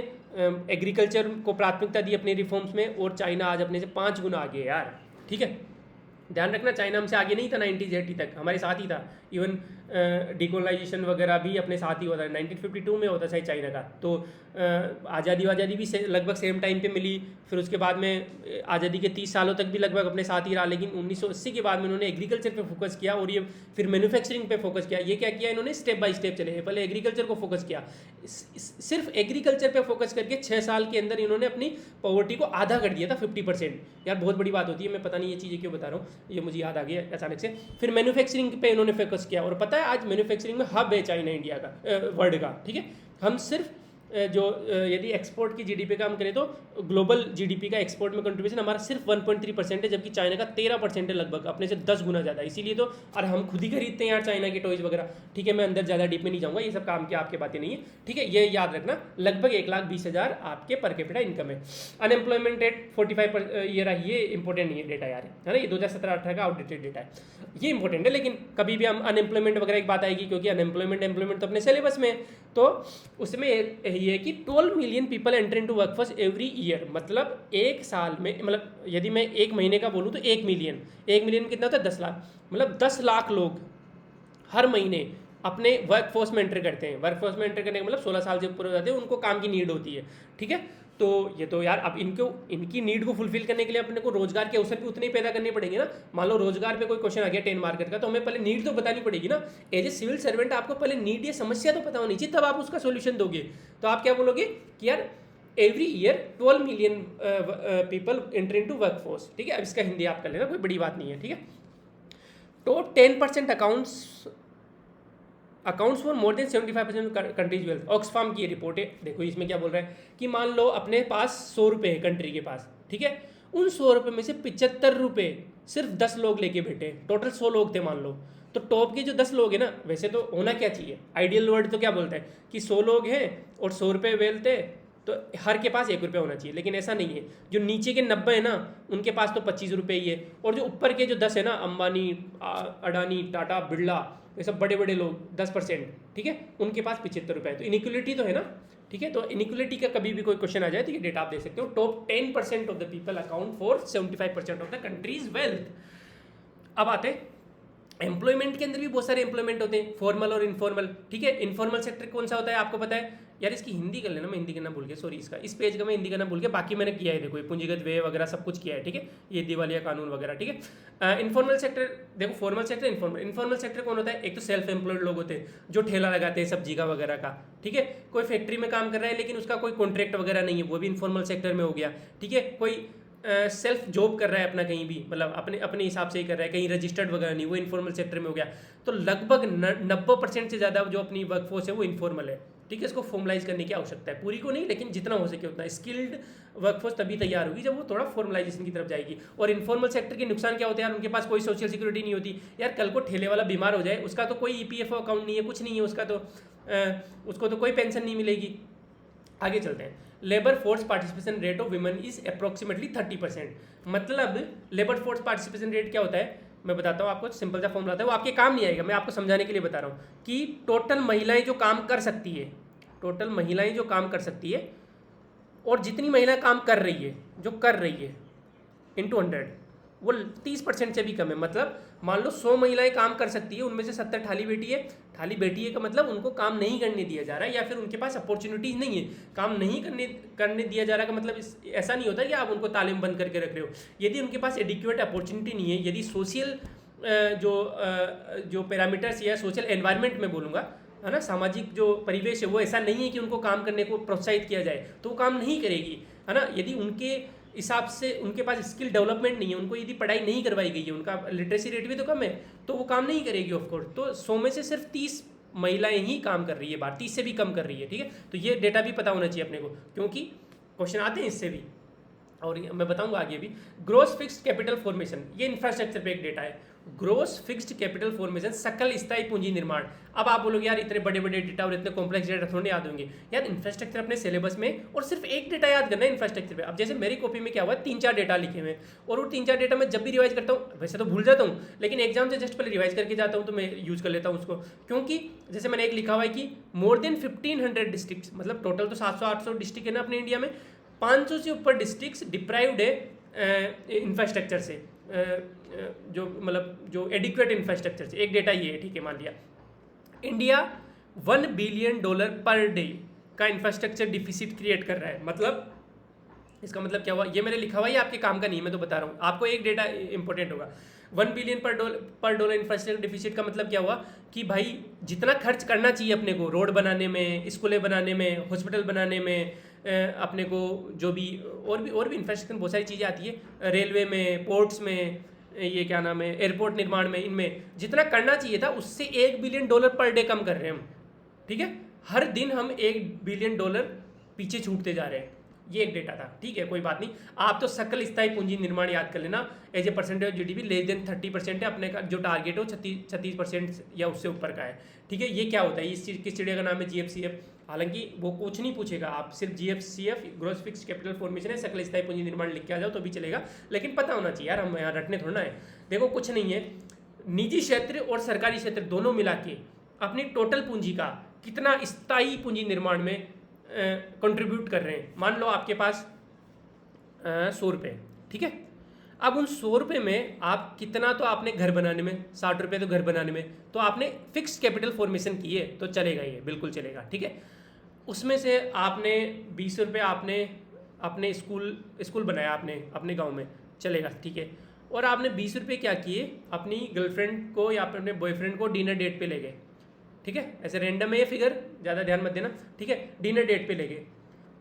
एग्रीकल्चर को प्राथमिकता दी अपने रिफॉर्म्स में, और चाइना आज अपने से 5 गुना आगे है यार, ठीक है। ध्यान रखना, चाइना हमसे आगे नहीं था 90s 80 तक, हमारे साथ ही था। इवन डिकोलाइजेशन वगैरह भी अपने साथ ही होता है, 1952 में होता शायद चाइना का। तो आज़ादी भी लगभग सेम टाइम पे मिली। फिर उसके बाद में आज़ादी के 30 सालों तक भी लगभग अपने साथ ही रहा, लेकिन 1980 के बाद में उन्होंने एग्रीकल्चर पे फोकस किया, और ये फिर मैन्युफैक्चरिंग पे फोकस किया। ये क्या किया इन्होंने, स्टेप बाय स्टेप चले। पहले एग्रीकल्चर को फोकस किया, सिर्फ एग्रीकल्चर पे फोकस करके 6 साल के अंदर इन्होंने अपनी पॉवर्टी को आधा कर दिया था, 50%। यार बहुत बड़ी बात होती है, मैं पता नहीं ये चीज़ें क्यों बता रहा हूँ, ये मुझे याद आ गया अचानक से। फिर मैन्युफैक्चरिंग पे इन्होंने फोकस किया, और पता है आज मैन्युफैक्चरिंग में हब है चाइना इंडिया का, वर्ल्ड का, ठीक है। हम सिर्फ जो यदि एक्सपोर्ट की जीडीपी का हम करें तो ग्लोबल जीडीपी का एक्सपोर्ट में कंट्रीब्यूशन हमारा सिर्फ 1.3% है, जबकि चाइना का 13% है, लगभग अपने से 10 गुना ज़्यादा। इसीलिए तो अरे हम खुद ही खरीदते हैं यार चाइना के टॉयज़ वगैरह, ठीक है। मैं अंदर ज़्यादा डीप में नहीं जाऊँगा, ये सब काम की आपके बातें नहीं है, ठीक है। ये याद रखना, लगभग 1,20,000 आपके पर कैपिटा इनकम है। अनएम्प्लॉयमेंट रेट 45 ये रहा, ये इंपॉर्टेंट नहीं है डेटा यार, है ना, ये 2017-18 का आउटडेटेड डेटा है, ये इंपॉर्टेंट है। लेकिन कभी भी हम अनएम्प्लॉयमेंट वगैरह एक बात आएगी, क्योंकि अनएम्प्लॉयमेंट तो अपने सिलेबस में है, तो उसमें ये है कि 12 million people enter into workforce every year, मतलब एक साल में, मतलब यदि मैं एक महीने का बोलूँ तो 1 मिलियन, 1 मिलियन कितना होता है 10 लाख, मतलब 10 लाख लोग हर महीने अपने वर्कफोर्स में एंटर करते हैं। वर्कफोर्स में एंटर करने का मतलब 16 साल से ऊपर हो जाते हैं, उनको काम की नीड होती है, ठीक है। तो ये तो यार अब इनकी नीड को फुलफिल करने के लिए अपने को रोजगार के अवसर भी उतने ही पैदा करने पड़ेंगे ना। मान लो रोजगार पे कोई क्वेश्चन आ गया 10 मार्केट का, तो हमें पहले नीड तो बतानी पड़ेगी ना। एज ए सिविल सर्वेंट आपको पहले नीड या समस्या तो पता होनी चाहिए, तब आप उसका सोल्यूशन दोगे। तो आप क्या बोलोगे कि यार every year 12 million people enter into workforce, ठीक है। अब इसका हिंदी आप कर लेना, कोई बड़ी बात नहीं है, ठीक है। तो 10% accounts for more than 75% country's wealth, Oxfam की ये रिपोर्ट है। देखो इसमें क्या बोल रहा है कि मान लो अपने पास 100 रुपये है कंट्री के पास, ठीक है। उन 100 रुपये में से 75 रुपये सिर्फ 10 लोग लेके बैठे, टोटल 100 लोग थे मान लो। तो टॉप के जो 10 लोग हैं ना, वैसे तो होना क्या चाहिए, आइडियल वर्ड तो क्या बोलता है कि 100 लोग हैं और 100 रुपये वेल्थ है, तो हर के पास 1 रुपया होना चाहिए। लेकिन ऐसा नहीं है, जो नीचे के 90 है ना, उनके पास तो 25 रुपये ही है, और जो ऊपर के जो 10 है ना, अंबानी, अडानी, टाटा, बिरला, ये सब बड़े बड़े लोग 10%, ठीक है, उनके पास 75 रुपये है। तो इनिक्वलिटी तो है ना, ठीक है। तो इनिक्वलिटी का कभी भी कोई क्वेश्चन आ जाए तो ये डेटा आप दे सकते हो। Top 10% of the people account for 75% of the countries wealth. अब आते हैं एम्प्लॉयमेंट के अंदर भी बहुत सारे एम्प्लॉयमेंट होते हैं, फॉर्मल और इनफॉर्मल, ठीक है। इनफॉर्मल सेक्टर कौन सा होता है आपको पता है यार, इसकी हिंदी कर लेना, मैं हिंदी करना भूल गया, सॉरी, इसका इस पेज का मैं हिंदी करना भूल गया, बाकी मैंने किया है, देखो ये पूंजीगत व्यय वगैरह सब कुछ किया है, ठीक है, ये दिवालिया कानून वगैरह, ठीक है। इनफॉर्मल सेक्टर देखो, फॉर्मल सेक्टर, इनफॉर्मल सेक्टर कौन होता है, एक तो सेल्फ एम्प्लॉयड लोग होते हैं जो ठेला लगाते हैं सब्जी का वगैरह का, ठीक है। कोई फैक्ट्री में काम कर रहा है लेकिन उसका कोई कॉन्ट्रैक्ट वगैरह नहीं है, वो भी इनफॉर्मल सेक्टर में हो गया, ठीक है। कोई सेल्फ जॉब कर रहा है अपना कहीं भी, मतलब अपने अपने हिसाब से ही कर रहा है, कहीं रजिस्टर्ड वगैरह नहीं, वो इनफॉर्मल सेक्टर में हो गया। तो लगभग 90% से ज़्यादा जो अपनी वर्कफोर्स है वो इनफॉर्मल है, ठीक है। इसको फॉर्मलाइज करने की आवश्यकता है, पूरी को नहीं लेकिन जितना हो सके उतना। स्किल्ड वर्कफोर्स तभी तैयार होगी जब वो थोड़ा फॉर्मलाइजेशन की तरफ जाएगी। और इनफॉर्मल सेक्टर के नुकसान क्या होते हैं यार, उनके पास कोई सोशल सिक्योरिटी नहीं होती यार। कल को ठेले वाला बीमार हो जाए, उसका तो कोई EPFO अकाउंट नहीं है, कुछ नहीं है उसका, तो उसको तो कोई पेंशन नहीं मिलेगी। आगे चलते हैं। Labour force participation rate of women is approximately 30%। मतलब लेबर फोर्स पार्टिसिपेशन रेट क्या होता है, मैं बताता हूँ आपको, सिंपल सा फॉर्मूला होता है, वो आपके काम नहीं आएगा, मैं आपको समझाने के लिए बता रहा हूँ कि टोटल महिलाएं जो काम कर सकती है, टोटल महिलाएं जो काम कर सकती है, और जितनी महिला काम कर रही है, जो कर रही है इंटू 100, वो 30% से भी कम है। मतलब मान लो 100 महिलाएं काम कर सकती है, उनमें से 70 थाली बेटी है। थाली बेटी है का मतलब उनको काम नहीं करने दिया जा रहा है, या फिर उनके पास अपॉर्चुनिटीज़ नहीं है, काम नहीं करने दिया जा रहा का मतलब ऐसा नहीं होता कि आप उनको तालीम बंद करके रख रहे हो। यदि उनके पास एडिक्वेट अपॉर्चुनिटी नहीं है, यदि सोशल जो पैरामीटर्स या सोशल एनवायरनमेंट में बोलूँगा, है ना, सामाजिक जो परिवेश है वो ऐसा नहीं है कि उनको काम करने को प्रोत्साहित किया जाए, तो वो काम नहीं करेगी, है ना। यदि उनके हिसाब से उनके पास स्किल डेवलपमेंट नहीं है, उनको यदि पढ़ाई नहीं करवाई गई है, उनका लिटरेसी रेट भी तो कम है, तो वो काम नहीं करेगी ऑफकोर्स। तो 100 में से सिर्फ 30 महिलाएं ही काम कर रही है, बात 30 से भी कम कर रही है, ठीक है। तो ये डेटा भी पता होना चाहिए अपने को, क्योंकि क्वेश्चन आते हैं इससे भी, और मैं बताऊंगा आगे भी। ग्रोस फिक्स्ड कैपिटल फॉर्मेशन, ये इंफ्रास्ट्रक्चर पे एक डेटा है। ग्रोस फिक्स्ड कैपिटल फॉर्मेशन, सकल स्थायी पूंजी निर्माण। अब आप बोलोगे यार इतने बड़े बड़े डेटा और इतने कॉम्प्लेक्स डेटा थोड़े याद होंगे यार। इंफ्रास्ट्रक्चर अपने सिलेबस में, और सिर्फ एक डेटा याद करना है इंफ्रास्ट्रक्चर पे। अब जैसे मेरी कॉपी में क्या हुआ, 3-4 डेटा लिखे हुए हैं, और वो 3-4 डेटा मैं जब भी रिवाइज करता हूँ, वैसे तो भूल जाता हूँ, लेकिन एग्जाम से जस्ट पहले रिवाइज करके जाता हूँ तो मैं यूज़ कर लेता हूँ उसको। क्योंकि जैसे मैंने एक लिखा हुआ है कि मोर देन 1500 डिस्ट्रिक्ट, मतलब टोटल तो 700-800 डिस्ट्रिक्ट है ना अपने इंडिया में, 500 से ऊपर डिस्ट्रिक्ट डिप्राइव्ड है इंफ्रास्ट्रक्चर से, जो मतलब जो एडिक्वेट इंफ्रास्ट्रक्चर से। एक डेटा ये है, ठीक है, मान लिया इंडिया $1 बिलियन पर डे का इंफ्रास्ट्रक्चर डिफिसिट क्रिएट कर रहा है। मतलब इसका मतलब क्या हुआ, ये मैंने लिखा हुआ है, ये आपके काम का नहीं है, मैं तो बता रहा हूँ आपको, एक डेटा इंपॉर्टेंट होगा। 1 बिलियन पर डॉलर इंफ्रास्ट्रक्चर डिफिसिट का मतलब क्या हुआ कि भाई जितना खर्च करना चाहिए अपने को रोड बनाने में, स्कूलें बनाने में, हॉस्पिटल बनाने में, अपने को जो भी और भी इंफ्रास्ट्रक्चर बहुत सारी चीज़ें आती है, रेलवे में, पोर्ट्स में, ये क्या नाम है, एयरपोर्ट निर्माण में, इनमें जितना करना चाहिए था उससे $1 बिलियन पर डे कम कर रहे हैं हम, ठीक है। हर दिन हम $1 बिलियन पीछे छूटते जा रहे हैं। ये एक डेटा था, ठीक है, कोई बात नहीं। आप तो सकल स्थायी पूंजी निर्माण याद कर लेना, as a percentage of GDP less than 30% है। अपने का जो टारगेट हो 36% या उससे ऊपर का है, ठीक है। ये क्या होता है, इस चीज़ किस चिड़िया का नाम है, जीएफसीएफ। हालांकि वो कुछ नहीं पूछेगा, आप सिर्फ GFCF gross fix capital formation है, सकल स्थायी पूंजी निर्माण लिख के आ जाओ तो भी चलेगा, लेकिन पता होना चाहिए यार, हम यहाँ रटने थोड़ा है। देखो कुछ नहीं है, निजी क्षेत्र और सरकारी क्षेत्र दोनों मिला के अपनी टोटल पूंजी का कितना स्थायी पूंजी निर्माण में कंट्रीब्यूट कर रहे हैं। मान लो आपके पास 100 रुपये, ठीक है। अब उन 100 रुपये में आप कितना, तो आपने घर बनाने में 60 रुपये, तो घर बनाने में तो आपने फिक्स कैपिटल फॉर्मेशन किए तो चलेगा, ये बिल्कुल चलेगा, ठीक है। उसमें से आपने 20 रुपये आपने अपने स्कूल बनाया आपने अपने गांव में, चलेगा, ठीक है। और आपने 20 रुपये क्या किए, अपनी गर्लफ्रेंड को या अपने बॉयफ्रेंड को डिनर डेट पे ले गए, ठीक है। ऐसे रैंडम है ये फिगर, ज़्यादा ध्यान मत देना, ठीक है। डिनर डेट पे ले गए,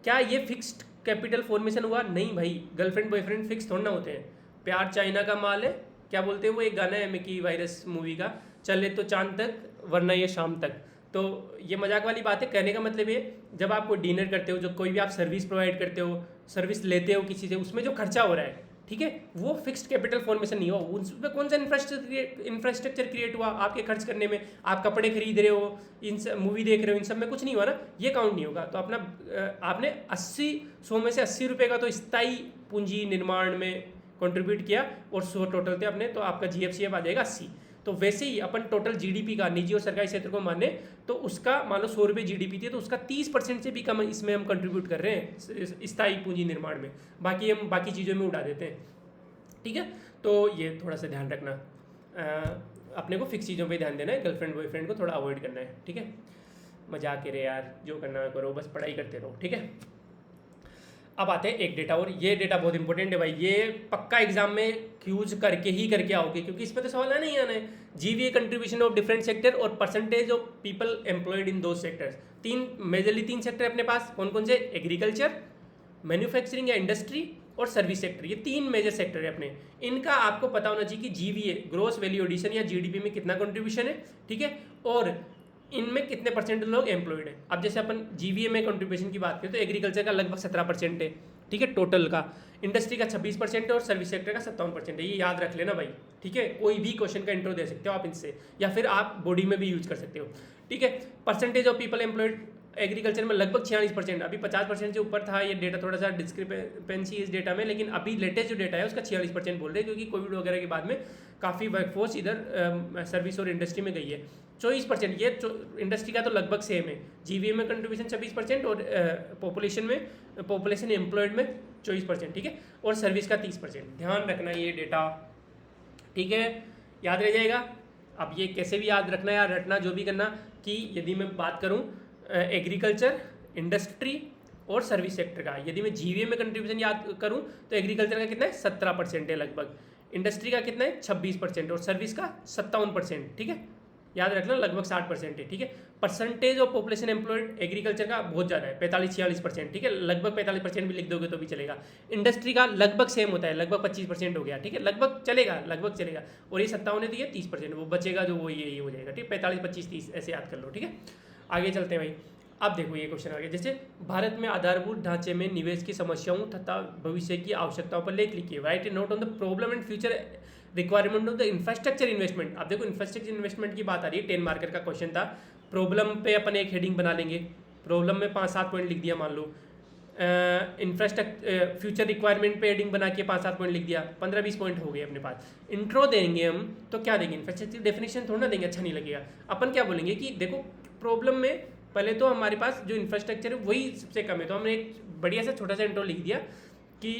क्या ये फिक्स्ड कैपिटल फॉर्मेशन हुआ? नहीं भाई, गर्लफ्रेंड बॉयफ्रेंड फिक्स थोड़ा ना होते हैं। प्यार चाइना का माल है, क्या बोलते हैं वो एक गाना है मिकी वायरस मूवी का, चले तो चांद तक वरना ये शाम तक। तो ये मजाक वाली बात है, कहने का मतलब ये, जब आप कोई डिनर करते हो, जो कोई भी आप सर्विस प्रोवाइड करते हो, सर्विस लेते हो किसी से, उसमें जो खर्चा हो रहा है, ठीक है, वो फिक्स्ड कैपिटल फॉर्मेशन नहीं हो। उसमें कौन सा इंफ्रास्ट्रक्चर क्रिएट हुआ आपके खर्च करने में? आप कपड़े खरीद रहे हो, इन सब मूवी देख रहे हो, इन सब में कुछ नहीं हुआ ना, ये काउंट नहीं होगा। तो अपना आपने 100 में से 80 रुपये का तो स्थायी पूंजी निर्माण में कंट्रीब्यूट किया, और 100 टोटल थे अपने, तो आपका जीएफसीएफ आ जाएगा 80। तो वैसे ही अपन टोटल जीडीपी का निजी और सरकारी क्षेत्र को माने तो उसका मान लो 100 रुपये जीडीपी थी, तो उसका 30% से भी कम इसमें हम कंट्रीब्यूट कर रहे हैं स्थायी पूंजी निर्माण में, बाकी हम बाकी चीज़ों में उड़ा देते हैं, ठीक है। तो ये थोड़ा सा ध्यान रखना, अपने को फिक्स चीज़ों पे ध्यान देना है, गर्लफ्रेंड बॉयफ्रेंड को थोड़ा अवॉइड करना है, ठीक है। मजाक करे यार, जो करना है करो, बस पढ़ाई करते रहो, ठीक है। अब आते हैं एक डेटा और, ये डेटा बहुत इंपॉर्टेंट है भाई, ये पक्का एग्जाम में यूज करके आओगे, क्योंकि इसमें तो सवाल है नहीं आना है। GVA contribution of different sector और percentage of people employed in those sectors. Majorly तीन सेक्टर अपने पास, कौन कौन से? एग्रीकल्चर, मैन्युफैक्चरिंग या इंडस्ट्री और सर्विस सेक्टर, ये 3 मेजर सेक्टर है अपने। इनका आपको पता होना चाहिए कि जीवीए ग्रोस वैल्यू एडिशन या जीडीपी में कितना कंट्रीब्यूशन है, ठीक है, और इनमें कितने परसेंट लोग एम्प्लॉयड है। अब जैसे अपन जीवीए में कंट्रीब्यूशन की बात करें तो एग्रीकल्चर का लगभग 17% है, ठीक है, टोटल का। इंडस्ट्री का 26% है और सर्विस सेक्टर का 57% है। ये याद रख लेना भाई, ठीक है। कोई भी क्वेश्चन का इंट्रो दे सकते हो आप इनसे, या फिर आप बॉडी में भी यूज कर सकते हो, ठीक है। Percentage of people employed agriculture में लगभग 46%, अभी 50% से ऊपर था ये डेटा, थोड़ा सा डिस्क्रिपेंसी इस डेटा में, लेकिन अभी लेटेस्ट जो डेटा है उसका 46% बोल रहे हैं, क्योंकि कोविड वगैरह के बाद में काफ़ी वर्कफोर्स इधर सर्विस और इंडस्ट्री में गई है। 24%, ये इंडस्ट्री का तो लगभग सेम है, जीवीए में कंट्रीब्यूशन 26% और पॉपुलेशन एम्प्लॉयड में 24%, ठीक है, और सर्विस का 30%। ध्यान रखना ये डेटा, ठीक है, याद रह जाएगा। अब ये कैसे भी याद रखना या रटना, जो भी करना, कि यदि मैं बात करूँ एग्रीकल्चर, इंडस्ट्री और सर्विस सेक्टर का, यदि मैं जीवीए में कंट्रीब्यूशन याद करूं तो एग्रीकल्चर का कितना है? 17% है लगभग, इंडस्ट्री का कितना है? 26% और सर्विस का 57%, ठीक है, याद रखना लगभग 60% है, ठीक है। Percentage of population employed agriculture का बहुत ज़्यादा है, 45-46%, ठीक है, लगभग 45% भी लिख दोगे तो भी चलेगा। इंडस्ट्री का लगभग सेम होता है, लगभग 25% हो गया, ठीक है, लगभग चलेगा, लगभग चलेगा। और ये 57 है तो ये 30%, वो बचेगा जो वो ये हो जाएगा, ठीक, 45, 25, 30 ऐसे याद कर लो, ठीक है। आगे चलते हैं भाई। अब देखो ये क्वेश्चन आ गया, जैसे भारत में आधारभूत ढांचे में निवेश की समस्याओं तथा भविष्य की आवश्यकताओं पर लेख लिखिए। Right A note on the problem and future requirement of the infrastructure investment. अब देखो इंफ्रास्ट्रक्चर इन्वेस्टमेंट की बात आ रही है, 10 मार्कर का क्वेश्चन था। प्रॉब्लम पे अपन एक हेडिंग बना लेंगे, प्रॉब्लम में 5-7 पॉइंट लिख दिया, मान लो इंफ्रास्ट्रक्चर फ्यूचर रिक्वायरमेंट पे हेडिंग बना के 5-7 पॉइंट लिख दिया, 15-20 पॉइंट हो गए अपने पास। इंट्रो देंगे हम तो क्या देंगे? इंफ्रास्ट्रक्चर डेफिनेशन थोड़ा ना देंगे, अच्छा नहीं लगेगा। अपन क्या बोलेंगे कि देखो प्रॉब्लम में पहले तो हमारे पास जो इंफ्रास्ट्रक्चर है वही सबसे कम है, तो हमने एक बढ़िया सा छोटा सा इंट्रो लिख दिया कि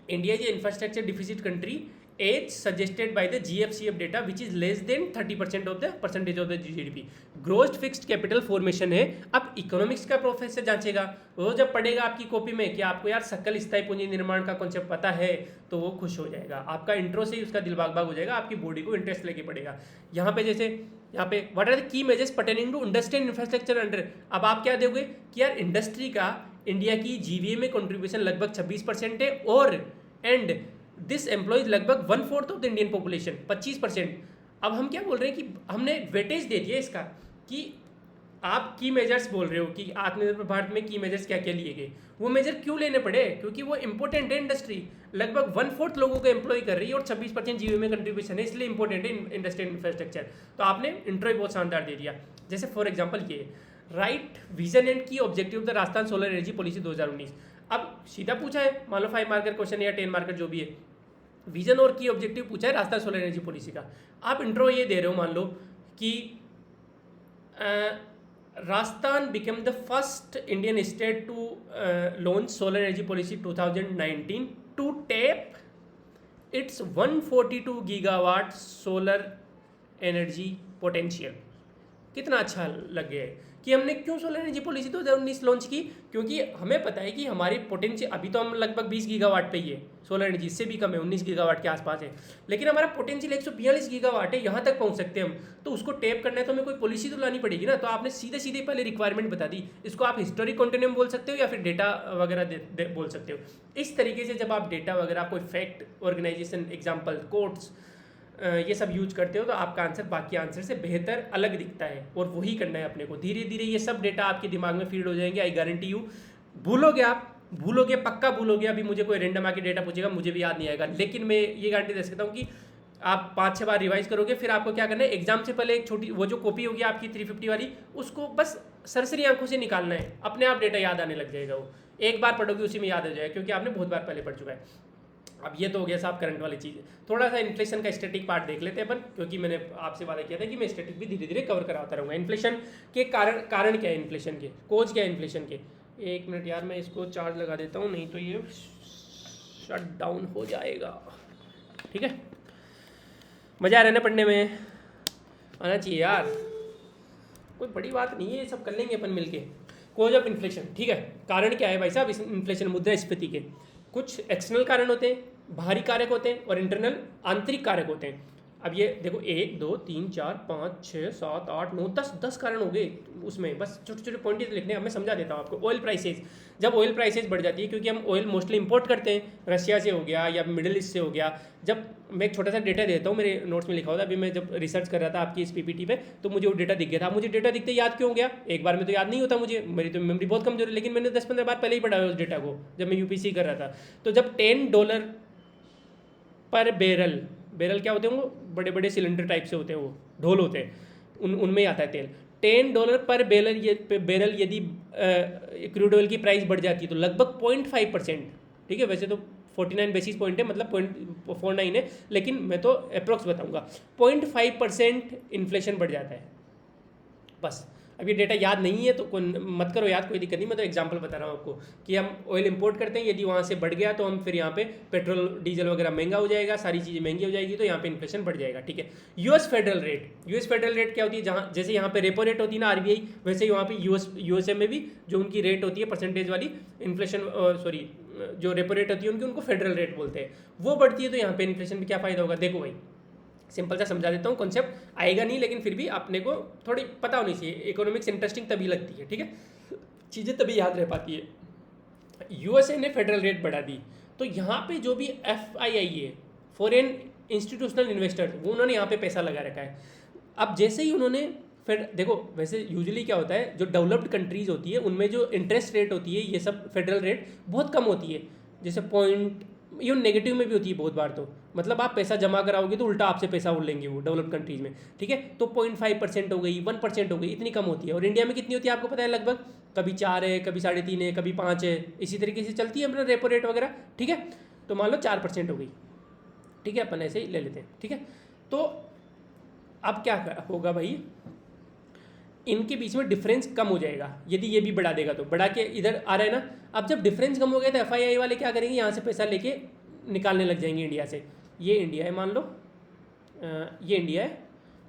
India is a infrastructure deficit country as suggested by the GFCF data which is less than 30% of the percentage of the GDP. Gross fixed capital formation है। अब इकोनॉमिक्स का प्रोफेसर जांचेगा, वो जब पढ़ेगा आपकी कॉपी में कि आपको यार सकल स्थायी पूंजी निर्माण का कॉन्सेप्ट पता है, तो वो खुश हो जाएगा, आपका इंट्रो से ही उसका दिल बाग बाग हो जाएगा, आपकी बॉडी को इंटरेस्ट लेके पड़ेगा। यहाँ पे जैसे यहाँ पे what are the key measures pertaining to industry and infrastructure under. अब आप क्या दोगे कि यार इंडस्ट्री का इंडिया की जीवीए में कंट्रीब्यूशन लगभग 26% है, और एंड दिस एम्प्लॉयज लगभग 1/4 ऑफ द इंडियन पॉपुलेशन, 25%। अब हम क्या बोल रहे हैं कि हमने वेटेज दे दिया इसका कि आप की मेजर्स बोल रहे हो कि आत्मनिर्भर भारत में की मेजर्स क्या क्या लिए गए, वो मेजर क्यों लेने पड़े? क्योंकि वो इंपॉर्टेंट है इंडस्ट्री, लगभग 1/4 लोगों को एम्प्लॉय कर रही है और 26% जीडीपी में कंट्रीब्यूशन है, इसलिए इंपॉर्टेंट है इंडस्ट्रियल इंफ्रास्ट्रक्चर। तो आपने इंट्रो बहुत शानदार दे दिया। जैसे फॉर एग्जाम्पल ये राइट विजन एंड की objective of the Rajasthan solar energy policy 2019। अब सीधा पूछा है, मान लो 5 मार्कर क्वेश्चन या 10 मार्कर जो भी है, विजन और की ऑब्जेक्टिव पूछा है राजस्थान सोलर एनर्जी पॉलिसी का। आप इंट्रो ये दे रहे हो, मान लो कि Rajasthan became the first Indian state to launch solar energy policy 2019 to tap its 142 gigawatt solar energy potential. कितना अच्छा लग गया है कि हमने क्यों सोलर एनर्जी पॉलिसी 2019 लॉन्च की, क्योंकि हमें पता है कि हमारी पोटेंशियल अभी तो हम लगभग 20 गीगावाट पे ही है, सोलर एनर्जी इससे भी कम है, 19 गीगावाट के आसपास है, लेकिन हमारा पोटेंशियल 142 गीगावाट है, यहाँ तक पहुँच सकते हैं हम। तो उसको टैप करना है तो हमें कोई पॉलिसी तो लानी पड़ेगी ना। तो आपने सीधे सीधे पहले रिक्वायरमेंट बता दी। इसको आप हिस्टोरिक कॉन्टिन्यूम बोल सकते हो या फिर डेटा वगैरह बोल सकते हो। इस तरीके से जब आप डेटा वगैरह कोई फैक्ट ऑर्गेनाइजेशन एग्जाम्पल कोट्स ये सब यूज करते हो तो आपका आंसर बाकी आंसर से बेहतर अलग दिखता है, और वही करना है अपने को। धीरे धीरे ये सब डेटा आपके दिमाग में फीड हो जाएंगे, आई गारंटी यू। भूलोगे आप, भूलोगे, पक्का भूलोगे। अभी मुझे कोई रैंडम आके डेटा पूछेगा, मुझे भी याद नहीं आएगा, लेकिन मैं ये गारंटी दे सकता हूँ कि आप 5-6 बार रिवाइज करोगे। फिर आपको क्या करना है, एग्जाम से पहले एक छोटी वो जो कॉपी होगी आपकी 350 वाली, उसको बस सरसरी आंखों से निकालना है, अपने आप डेटा याद आने लग जाएगा। वो एक बार पढ़ोगे उसी में याद हो जाएगा, क्योंकि आपने बहुत बार पहले पढ़ चुका है। अब ये तो हो गया साहब करंट वाली चीज़। थोड़ा सा इन्फ्लेशन का स्टैटिक पार्ट देख लेते हैं अपन, क्योंकि मैंने आपसे वादा किया था कि मैं स्टैटिक भी धीरे धीरे कवर कराता रहूँगा। इन्फ्लेशन के कारण क्या है, इन्फ्लेशन के कोज क्या है इन्फ्लेशन के। एक मिनट यार, मैं इसको चार्ज लगा देता हूँ, नहीं तो ये शट डाउन हो जाएगा। ठीक है, मज़ा आ रहा है ना पढ़ने में, आना चाहिए यार, कोई बड़ी बात नहीं है, ये सब कर लेंगे अपन मिलके। कोज ऑफ इन्फ्लेशन, ठीक है। कारण क्या है भाई साहब इस इन्फ्लेशन मुद्रास्फीति के? कुछ एक्सटर्नल कारण होते हैं, बाहरी कारक होते हैं, और इंटरनल आंतरिक कारक होते हैं। अब ये देखो 1 2 3 4 5 6 7 8 9 10 कारण हो गए उसमें, बस छोटे छोटे पॉइंट लिखने हैं। अब मैं समझा देता हूँ आपको। ऑयल प्राइसेस, जब ऑयल प्राइसेस बढ़ जाती है, क्योंकि हम ऑयल मोस्टली इंपोर्ट करते हैं, रशिया से हो गया या मिडिल ईस्ट से हो गया। जब मैं एक छोटा सा डेटा देता हूँ, मेरे नोट्स में लिखा हुआ था, अभी मैं जब रिसर्च कर रहा था आपकी इस पीपीटी पे, तो मुझे वो डेटा दिख गया था। मुझे डेटा दिखते याद क्यों हो गया? एक बार में तो याद नहीं होता मुझे, मेरी तो मेमोरी बहुत कमजोर है, लेकिन मैंने 10-15 बार पहले ही पढ़ा है उस डेटा को, जब मैं यूपीसी कर रहा था। तो जब $10 पर बैरल क्या होते हैं वो, बड़े बड़े सिलेंडर टाइप से होते हैं, वो ढोल होते हैं, उनमें ही आता है तेल। $10 पर बैरल यदि क्रूड ऑयल की प्राइस बढ़ जाती है तो लगभग 0.5%, ठीक है, वैसे तो 49 बेसिस पॉइंट है, मतलब 0.49 है, लेकिन मैं तो अप्रोक्स बताऊंगा, 0.5% इन्फ्लेशन बढ़ जाता है बस। अब ये डेटा याद नहीं है तो मत करो याद, कोई दिक्कत नहीं, मैं तो एग्जांपल बता रहा हूँ आपको कि हम ऑयल इंपोर्ट करते हैं, यदि वहाँ से बढ़ गया तो हम फिर यहाँ पे पेट्रोल डीजल वगैरह महंगा हो जाएगा, सारी चीज़ें महंगी हो जाएगी, तो यहाँ पे इन्फ्लेशन बढ़ जाएगा। ठीक है। यूएस फेडरल रेट क्या होती है? जहाँ जैसे यहाँ पे रेपो रेट होती है ना आरबीआई, वैसे ही वहाँ पे यूएसए में भी जो उनकी रेट होती है परसेंटेज वाली, इन्फ्लेशन सॉरी जो रेपो रेट होती है उनकी, उनको फेडरल रेट बोलते हैं, वो बढ़ती है, तो यहाँ पे इन्फ्लेशन में क्या फ़ायदा होगा? देखो भाई सिंपल सा समझा देता हूँ, कॉन्सेप्ट आएगा नहीं लेकिन फिर भी अपने को थोड़ी पता होनी चाहिए। इकोनॉमिक्स इंटरेस्टिंग तभी लगती है, ठीक है, चीज़ें तभी याद रह पाती है। यूएसए ने फेडरल रेट बढ़ा दी, तो यहाँ पे जो भी FII है, फॉरेन इंस्टीट्यूशनल इन्वेस्टर, वो उन्होंने यहाँ पे पैसा लगा रखा है। अब जैसे ही उन्होंने फिर देखो, वैसे यूजुअली क्या होता है, जो डेवलप्ड कंट्रीज़ होती है उनमें जो इंटरेस्ट रेट होती है, ये सब फेडरल रेट बहुत कम होती है, जैसे पॉइंट, ये नेगेटिव में भी होती है बहुत बार, तो मतलब आप पैसा जमा कराओगे तो उल्टा आपसे पैसा उड़ लेंगे वो डेवलप्ड कंट्रीज में, ठीक है। तो 0.5% हो गई, 1% हो गई, इतनी कम होती है। और इंडिया में कितनी होती है आपको पता है? लगभग कभी 4 है, कभी 3.5 है, कभी 5 है, इसी तरीके से चलती है अपना रेपो रेट वगैरह, ठीक है। तो मान लो 4% हो गई, ठीक है, अपन ऐसे ही ले लेते हैं, ठीक है। तो अब क्या होगा भाई, इनके बीच में डिफरेंस कम हो जाएगा यदि ये भी बढ़ा देगा, तो बढ़ा के इधर आ रहा है ना। अब जब डिफरेंस कम हो गया तो FII वाले क्या करेंगे, यहाँ से पैसा लेके निकालने लग जाएंगे इंडिया से। ये इंडिया है मान लो, ये इंडिया है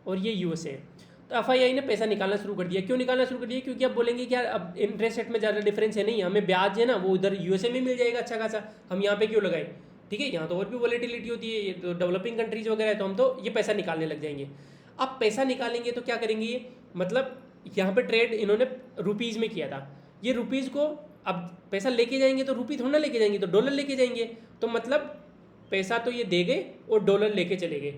और ये USA है, तो FII ने पैसा निकालना शुरू कर दिया। क्यों निकालना शुरू कर दिया? क्योंकि अब बोलेंगे कि यार अब इंटरेस्ट रेट में ज़्यादा डिफरेंस है नहीं, हमें ब्याज है ना वो उधर USA में मिल जाएगा अच्छा खासा, हम यहाँ पे क्यों लगाए, ठीक है। यहाँ तो और भी वॉलेटिलिटी होती है, ये तो डेवलपिंग कंट्रीज वगैरह है, तो हम तो ये पैसा निकालने लग जाएंगे। अब पैसा निकालेंगे तो क्या करेंगे ये, मतलब यहाँ पे ट्रेड इन्होंने रुपीज़ में किया था, ये रुपीज़ को अब पैसा लेके जाएंगे तो रुपी थोड़ा ना लेके जाएंगे, तो डॉलर लेके जाएंगे, तो मतलब पैसा तो ये दे गए और डॉलर लेके चले गए।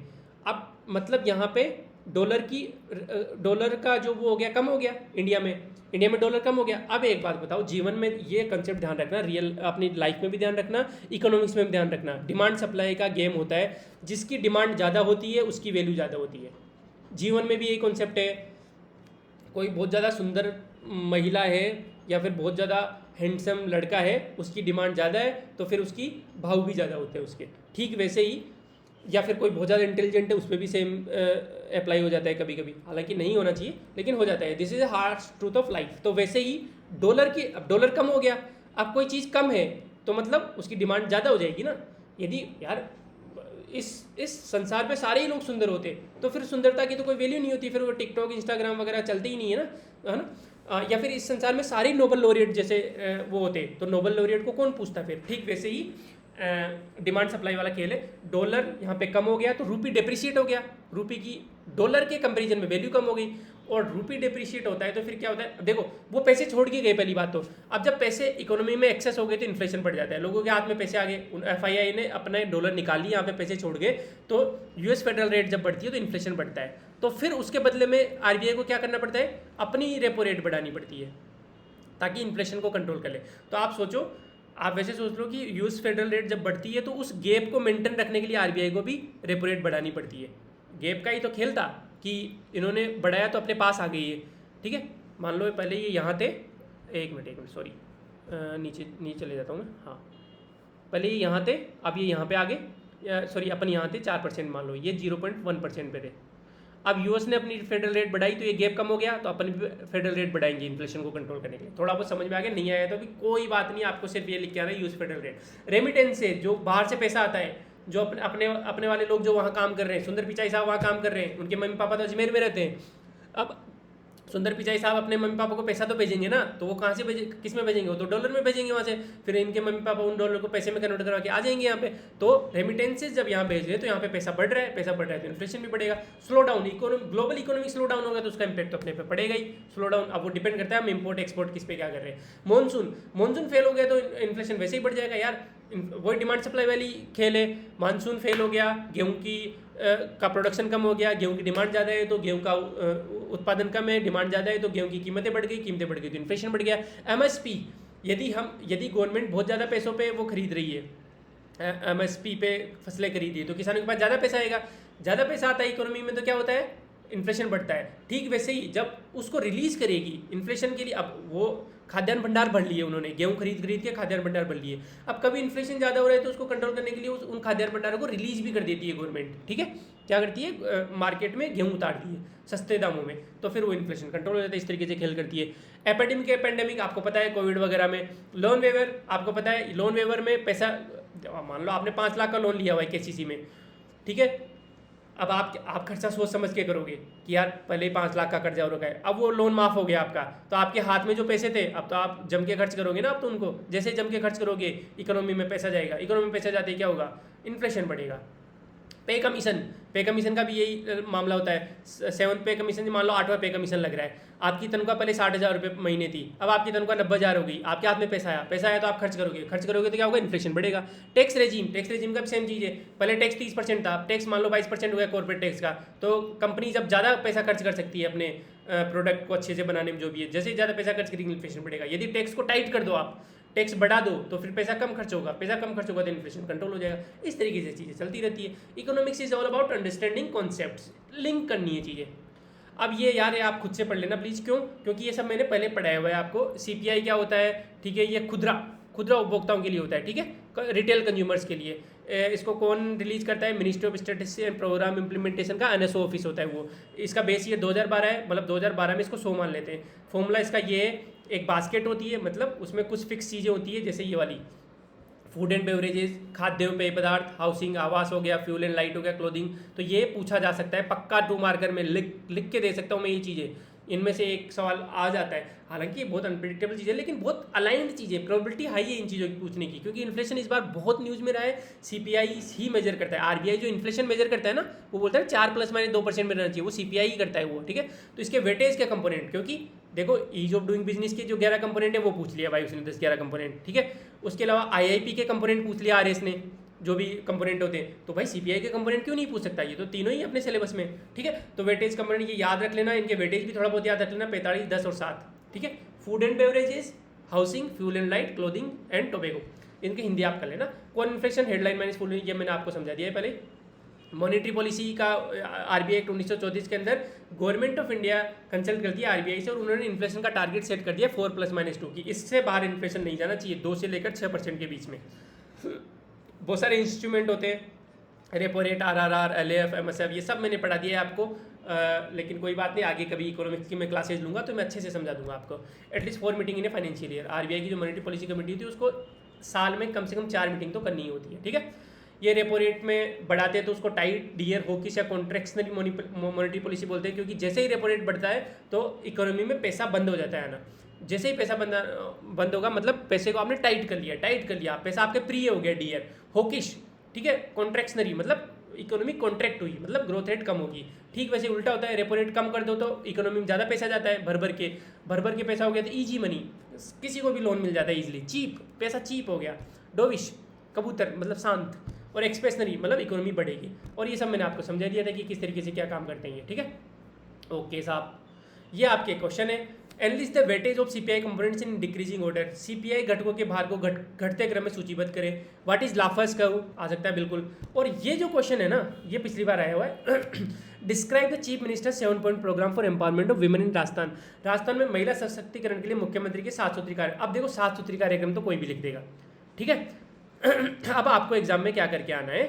अब मतलब यहाँ पे डॉलर का जो वो हो गया, कम हो गया इंडिया में डॉलर कम हो गया। अब एक बात बताओ, जीवन में ये कंसेप्ट ध्यान रखना, रियल अपनी लाइफ में भी ध्यान रखना, इकोनॉमिक्स में भी ध्यान रखना, डिमांड सप्लाई का गेम होता है, जिसकी डिमांड ज़्यादा होती है उसकी वैल्यू ज़्यादा होती है। जीवन में भी यही कॉन्सेप्ट है, कोई बहुत ज़्यादा सुंदर महिला है या फिर बहुत ज़्यादा हैंडसम लड़का है, उसकी डिमांड ज़्यादा है तो फिर उसकी भाव भी ज़्यादा होते हैं उसके। ठीक वैसे ही, या फिर कोई बहुत ज़्यादा इंटेलिजेंट है, उस पर भी सेम अप्लाई हो जाता है कभी कभी, हालांकि नहीं होना चाहिए लेकिन हो जाता है। This is a harsh truth of life. तो वैसे ही अब डॉलर कम हो गया, अब कोई चीज़ कम है तो मतलब उसकी डिमांड ज़्यादा हो जाएगी ना। यदि यार इस संसार पे सारे ही लोग सुंदर होते तो फिर सुंदरता की तो कोई वैल्यू नहीं होती, फिर वो टिकटॉक इंस्टाग्राम वगैरह चलते ही नहीं है ना, या फिर इस संसार में सारे नोबल लॉरिएट जैसे वो होते तो नोबल लॉरिएट को कौन पूछता फिर। ठीक वैसे ही डिमांड सप्लाई वाला खेल है। डॉलर यहाँ पे कम हो गया तो रूपी डेप्रिशिएट हो गया, रूपी की डॉलर के कंपैरिजन में वैल्यू कम हो गई, और रूपी डेप्रिशिएट होता है तो फिर क्या होता है, देखो वो पैसे छोड़ के गए पहली बात तो। अब जब पैसे इकोनॉमी में एक्सेस हो गए तो इन्फ्लेशन बढ़ जाता है, लोगों के हाथ में पैसे आ गए, FII ने अपने डॉलर निकाल लिए, यहाँ पे पैसे छोड़ गए, तो US फेडरल रेट जब बढ़ती है तो इन्फ्लेशन बढ़ता है, तो फिर उसके बदले में RBI को क्या करना पड़ता है, अपनी रेपो रेट बढ़ानी पड़ती है ताकि इन्फ्लेशन को कंट्रोल कर ले। तो आप सोचो, आप वैसे सोच लो कि US फेडरल रेट जब बढ़ती है तो उस गैप को मेंटेन रखने के लिए RBI को भी रेपो रेट बढ़ानी पड़ती है। गैप का ही तो खेल था कि इन्होंने बढ़ाया तो अपने पास आ गई है, ठीक है। मान लो पहले ये यहाँ थे, एक मिनट सॉरी, नीचे चले जाता हूँ मैं, हाँ पहले ये यहाँ थे, अब ये यहाँ पे आ गए, सॉरी अपन यहाँ थे 4%, मान लो ये 0.1% पे थे। अब US ने अपनी फेडरल रेट बढ़ाई तो ये गैप कम हो गया, तो अपन भी फेडरल रेट बढ़ाएंगे इन्फ्लेशन को कंट्रोल करने के लिए। थोड़ा बहुत समझ में आ गया, नहीं आया तो भी कोई बात नहीं, आपको सिर्फ ये लिख के आना है US फेडरल रेट। रेमिटेंस से जो बाहर से पैसा आता है, जो अपने वाले लोग जो वहाँ काम कर रहे हैं, सुंदर पिचाई साहब वहाँ काम कर रहे हैं, उनके मम्मी पापा तो अजमेर में रहते हैं। अब सुंदर पिचाई साहब अपने मम्मी पापा को पैसा तो भेजेंगे ना, तो वो कहाँ से किस में भेजेंगे, वो तो डॉलर में भेजेंगे वहाँ से, फिर इनके मम्मी पापा उन डॉलर को पैसे में कन्वर्ट करवा के आ जाएंगे यहाँ पे। तो रेमिटेंसेज जब यहाँ भेज रहे तो यहाँ पे पैसा बढ़ रहा है तो इन्फ्लेशन भी बढ़ेगा। Slow down, global economy slow down होगा तो उसका इंपैक्ट तो अपने पे पड़ेगा ही। स्लो डाउन अब वो डिपेंड करता है हम इम्पोर्ट एक्सपोर्ट किस पे क्या कर रहे हैं। मानसून फेल हो गया तो इन्फ्लेशन वैसे ही बढ़ जाएगा यार, वही डिमांड सप्लाई वाली खेल है। मानसून फेल हो गया, गेहूँ की का प्रोडक्शन कम हो गया, गेहूं की डिमांड ज़्यादा है तो गेहूं का उत्पादन कम है, डिमांड ज़्यादा है तो गेहूं की कीमतें बढ़ गई तो इन्फ्लेशन बढ़ गया। MSP, यदि गवर्नमेंट बहुत ज़्यादा पैसों पे वो खरीद रही है, MSP पे फसलें खरीदी है तो किसानों के पास ज़्यादा पैसा आएगा, ज़्यादा पैसा आता है इकोनॉमी में तो क्या होता है, इन्फ्लेशन बढ़ता है। ठीक वैसे ही जब उसको रिलीज़ करेगी इन्फ्लेशन के लिए, अब वो खाद्यान्न भंडार भर लिए उन्होंने, गेहूं खरीद के खाद्यान्न भंडार भर लिए, अब कभी इन्फ्लेशन ज़्यादा हो रहा है तो उसको कंट्रोल करने के लिए उन खाद्यान्न भंडारों को रिलीज भी कर देती है गवर्नमेंट, ठीक है। क्या करती है, मार्केट में गेहूं उतारती है सस्ते दामों में, तो फिर वो इन्फ्लेशन कंट्रोल हो जाता है। इस तरीके से खेल करती है। पेंडेमिक आपको पता है, कोविड वगैरह में लोन वेवर आपको पता है, लोन वेवर में पैसा, मान लो आपने 5 लाख का लोन लिया हुआ है KCC में, ठीक है। अब आप खर्चा सोच समझ के करोगे कि यार पहले ही 5 लाख का कर्जा हो रखा है, अब वो लोन माफ़ हो गया आपका, तो आपके हाथ में जो पैसे थे अब तो आप जम के खर्च करोगे ना। अब तो उनको जैसे जम के खर्च करोगे इकोनॉमी में पैसा जाएगा, इकोनॉमी में पैसा जाते ही क्या होगा, इन्फ्लेशन बढ़ेगा। पे कमीशन का भी यही मामला होता है। 7th पे कमीशन, मान लो 8वां पे कमीशन लग रहा है, आपकी तनख्वाह पहले 60,000 रुपये महीने थी, अब आपकी तनख्वाह 90,000 हो गई, आपके हाथ में पैसा आया तो आप खर्च करोगे तो क्या होगा, इन्फ्लेशन बढ़ेगा। टैक्स रेजिम का भी सेम चीज़ है, पहले टैक्स 30% था, अब टैक्स मान लो 22% हो गया कॉर्पोरेट टैक्स का। तो कंपनी जब ज़्यादा पैसा खर्च कर सकती है अपने प्रोडक्ट को अच्छे से बनाने में, जो भी है, जैसे ज़्यादा पैसा खर्च करेंगे इन्फ्लेशन बढ़ेगा। यदि टैक्स को टाइट कर दो, आप टैक्स बढ़ा दो तो फिर पैसा कम खर्च होगा तो इन्फ्लेशन कंट्रोल हो जाएगा। इस तरीके से चीज़ें चलती रहती है। Economics is all about understanding concepts, link करनी है चीज़ें। अब ये यार आप खुद से पढ़ लेना प्लीज़, क्यों, क्योंकि ये सब मैंने पहले पढ़ाया हुआ है आपको। CPI क्या होता है, ठीक है, ये खुदरा उपभोक्ताओं के लिए होता है, ठीक है, रिटेल कंज्यूमर्स के लिए। इसको कौन रिलीज करता है, ministry of statistics and programme implementation का NSO ऑफिस होता है वो। इसका बेस ये 2012 है, मतलब 2012 में इसको 100 मान लेते हैं। फॉर्मूला इसका ये है, एक बास्केट होती है, मतलब उसमें कुछ फिक्स चीज़ें होती है, जैसे ये वाली फूड एंड बेवरेजेस, खाद्य पेय पदार्थ, हाउसिंग आवास हो गया, फ्यूल एंड लाइट हो गया, क्लोथिंग। तो ये पूछा जा सकता है पक्का 2 मार्कर में, लिख के दे सकता हूँ मैं ये चीज़ें, इनमें से एक सवाल आ जाता है। हालांकि ये बहुत अनप्रिडिक्टेबल चीज़ है, लेकिन बहुत अलाइंड चीज़ें, प्रोबेबिलिटी हाई है इन चीज़ों की पूछने की, क्योंकि इन्फ्लेशन इस बार बहुत न्यूज़ में रहा है। CPI ही मेजर करता है, RBI जो इन्फ्लेशन मेजर करता है ना, वो बोलता है 4 ± 2% में रहना चाहिए, वो CPI ही करता है वो, ठीक है। तो इसके वेटेज के कंपोनेंट, क्योंकि देखो ईज ऑफ डूइंग बिजनेस के जो 11 कंपोनेंट है वो पूछ लिया भाई उसने, 10-11 कंपोनेंट, ठीक है। उसके अलावा IIP के कंपोनेंट पूछ लिया RS ने, जो भी कंपोनेंट होते हैं, तो भाई सीपीआई के कंपोनेंट क्यों नहीं पूछ सकता, ये तो तीनों ही अपने सिलेबस में, ठीक है। तो वेटेज कंपोनेंट ये याद रख लेना, इनके वेटेज भी थोड़ा बहुत याद रख लेना, 45, 10 और 7, ठीक है। Food and beverages, housing, fuel and light, clothing and tobacco, इनकी हिंदी आप कर लेना। Core inflation, headline minus full, ये मैंने आपको समझा दिया है पहले। मॉनेटरी पॉलिसी का आरबीआई एक्ट 1934 के अंदर गवर्नमेंट ऑफ इंडिया कंसल्ट करती है आरबीआई से, और उन्होंने इन्फ्लेशन का टारगेट सेट कर दिया 4 + -2 की, इससे बाहर इन्फ्लेशन नहीं जाना चाहिए, 2 से लेकर 6% के बीच में। बहुत सारे इंस्ट्रूमेंट होते हैं, repo rate, RRR, LF, MSF, ये सब मैंने पढ़ा दिया है आपको, लेकिन कोई बात नहीं, आगे कभी इकोनॉमिक्स की मैं क्लासेज लूँगा तो मैं अच्छे से समझा दूंगा आपको। At least 4 meeting in a financial year, RBI की जो मॉनेटरी पॉलिसी कमेटी होती है उसको साल में कम से कम 4 मीटिंग तो करनी ही होती है, ठीक है। ये रेपो रेट में बढ़ाते हैं तो उसको टाइट, डियर, हॉकिश या कॉन्ट्रैक्शनरी मॉनेटरी पॉलिसी बोलते हैं, क्योंकि जैसे ही रेपो रेट बढ़ता है तो इकोनॉमी में पैसा बंद हो जाता है ना, जैसे ही पैसा बंद होगा मतलब पैसे को आपने टाइट कर लिया, पैसा आपके प्रिय हो गया, डियर, हॉकिश, ठीक है, कॉन्ट्रैक्शनरी मतलब इकोनॉमी कॉन्ट्रैक्ट हुई, मतलब ग्रोथ रेट कम होगी। ठीक वैसे उल्टा होता है, रेपो रेट कम कर दो तो इकोनॉमी में ज़्यादा पैसा जाता है, भर भर के पैसा हो गया तो ईजी मनी, किसी को भी लोन मिल जाता है ईजिली, चीप, पैसा चीप हो गया। डोविश, कबूतर मतलब शांत, और एक्सप्रेशनरी मतलब इकोनॉमी बढ़ेगी। और ये सब मैंने आपको समझा दिया था कि किस तरीके से क्या काम करते हैं ये, ठीक है। ओके साहब, ये आपके क्वेश्चन है। Analysis the weightage of CPI components in decreasing order, CPI घटकों के भार को घटते क्रम में सूचीबद्ध करें। व्हाट इज लाफर्स कर्व, आ सकता है बिल्कुल। और ये जो क्वेश्चन है ना, ये पिछली बार आया हुआ है। Describe the chief minister 7 point programme for empowerment of women in Rajasthan, Rajasthan में महिला सशक्तिकरण के लिए मुख्यमंत्री के 7 सूत्री कार्य। अब देखो 7 सूत्री कार्यक्रम तो कोई भी लिख देगा, ठीक है। अब आपको एग्जाम में क्या करके आना है,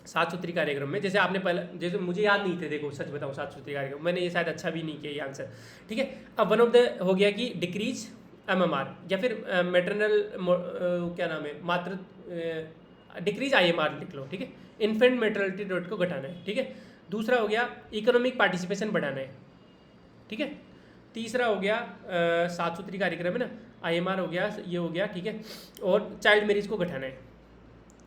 7 सूत्री कार्यक्रम में, जैसे आपने पहले, जैसे मुझे याद नहीं थे, देखो सच बताऊं 7 सूत्री कार्यक्रम मैंने ये शायद अच्छा भी नहीं किया ये आंसर, ठीक है। अब वन ऑफ द हो गया कि डिक्रीज एमएमआर, या फिर मैटरनल क्या नाम है, मातृ डिक्रीज आईएमआर लिख लो, ठीक है। इन्फेंट मैटरनिटी रेट को घटाना है, ठीक है। दूसरा हो गया इकोनॉमिक पार्टिसिपेशन बढ़ाना है, ठीक है। तीसरा हो गया 7 सूत्री कार्यक्रम है ना, आईएमआर हो गया, ये हो गया, ठीक है। और चाइल्ड मैरिज को घटाना है।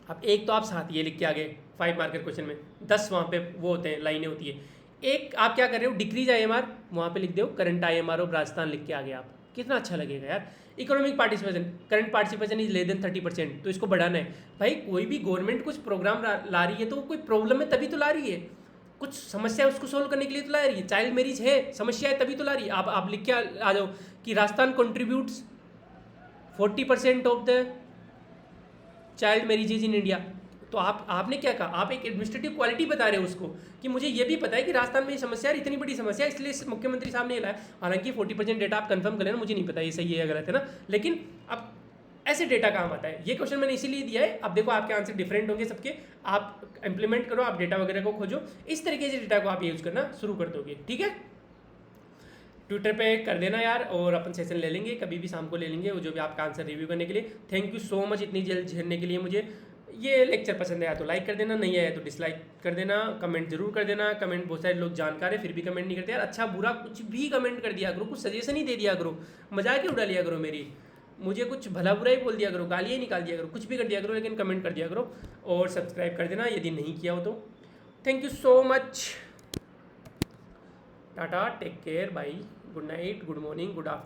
अब एक तो आप साथ ये लिख के आगे 5 मार्कर क्वेश्चन में 10 वहाँ पे वो होते हैं, लाइनें होती है। एक आप क्या कर रहे हो, डिक्रीज आईएमआर वहाँ पे लिख दो, करंट आईएमआर ऑफ राजस्थान लिख के आगे, आप कितना अच्छा लगेगा यार। Economic participation, current participation is less than 30%, तो इसको बढ़ाना है। भाई कोई भी गवर्नमेंट कुछ प्रोग्राम ला रही है तो कोई प्रॉब्लम है तभी तो ला रही है, कुछ समस्या है उसको सोल्व करने के लिए तो ला रही है। चाइल्ड मैरिज है, समस्या है तभी तो ला रही है। आप लिख के आ जाओ कि Rajasthan contributes 40% of the child marriages in India. तो आपने क्या कहा, आप एक एडमिनिस्ट्रेटिव क्वालिटी बता रहे हो उसको कि मुझे ये भी पता है कि राजस्थान में ये समस्या है, इतनी बड़ी समस्या है, इसलिए मुख्यमंत्री साहब ने लाया। हालांकि 40% डेटा आप कंफर्म कर लेना, मुझे नहीं पता ये सही है या गलत है ना, लेकिन अब ऐसे डेटा काम आता है। ये क्वेश्चन मैंने इसीलिए दिया है। अब देखो आपके आंसर डिफरेंट होंगे सबके, आप इंप्लीमेंट करो, आप डेटा वगैरह को खोजो, इस तरीके से डेटा को आप यूज करना शुरू कर दोगे, ठीक है। ट्विटर पे कर देना यार, और अपन सेशन ले लेंगे, कभी भी शाम को ले लेंगे, वो जो भी आपका आंसर रिव्यू करने के लिए। थैंक यू सो मच इतनी जल्द झेलने के लिए मुझे। ये लेक्चर पसंद आया तो लाइक कर देना, नहीं आया तो डिसलाइक कर देना, कमेंट जरूर कर देना। कमेंट बहुत सारे लोग जानकार है फिर भी कमेंट नहीं करते यार, अच्छा बुरा कुछ भी कमेंट कर दिया करो, कुछ सजेशन ही दे दिया करो, मजाक ही उड़ा लिया करो मेरी, मुझे कुछ भला बुरा ही बोल दिया करो, गालियाँ निकाल दिया करो, कुछ भी कर दिया करो, लेकिन कमेंट कर दिया करो और सब्सक्राइब कर देना यदि नहीं किया हो तो। Thank you so much, tata, take care, bye, good night, good morning, good afternoon.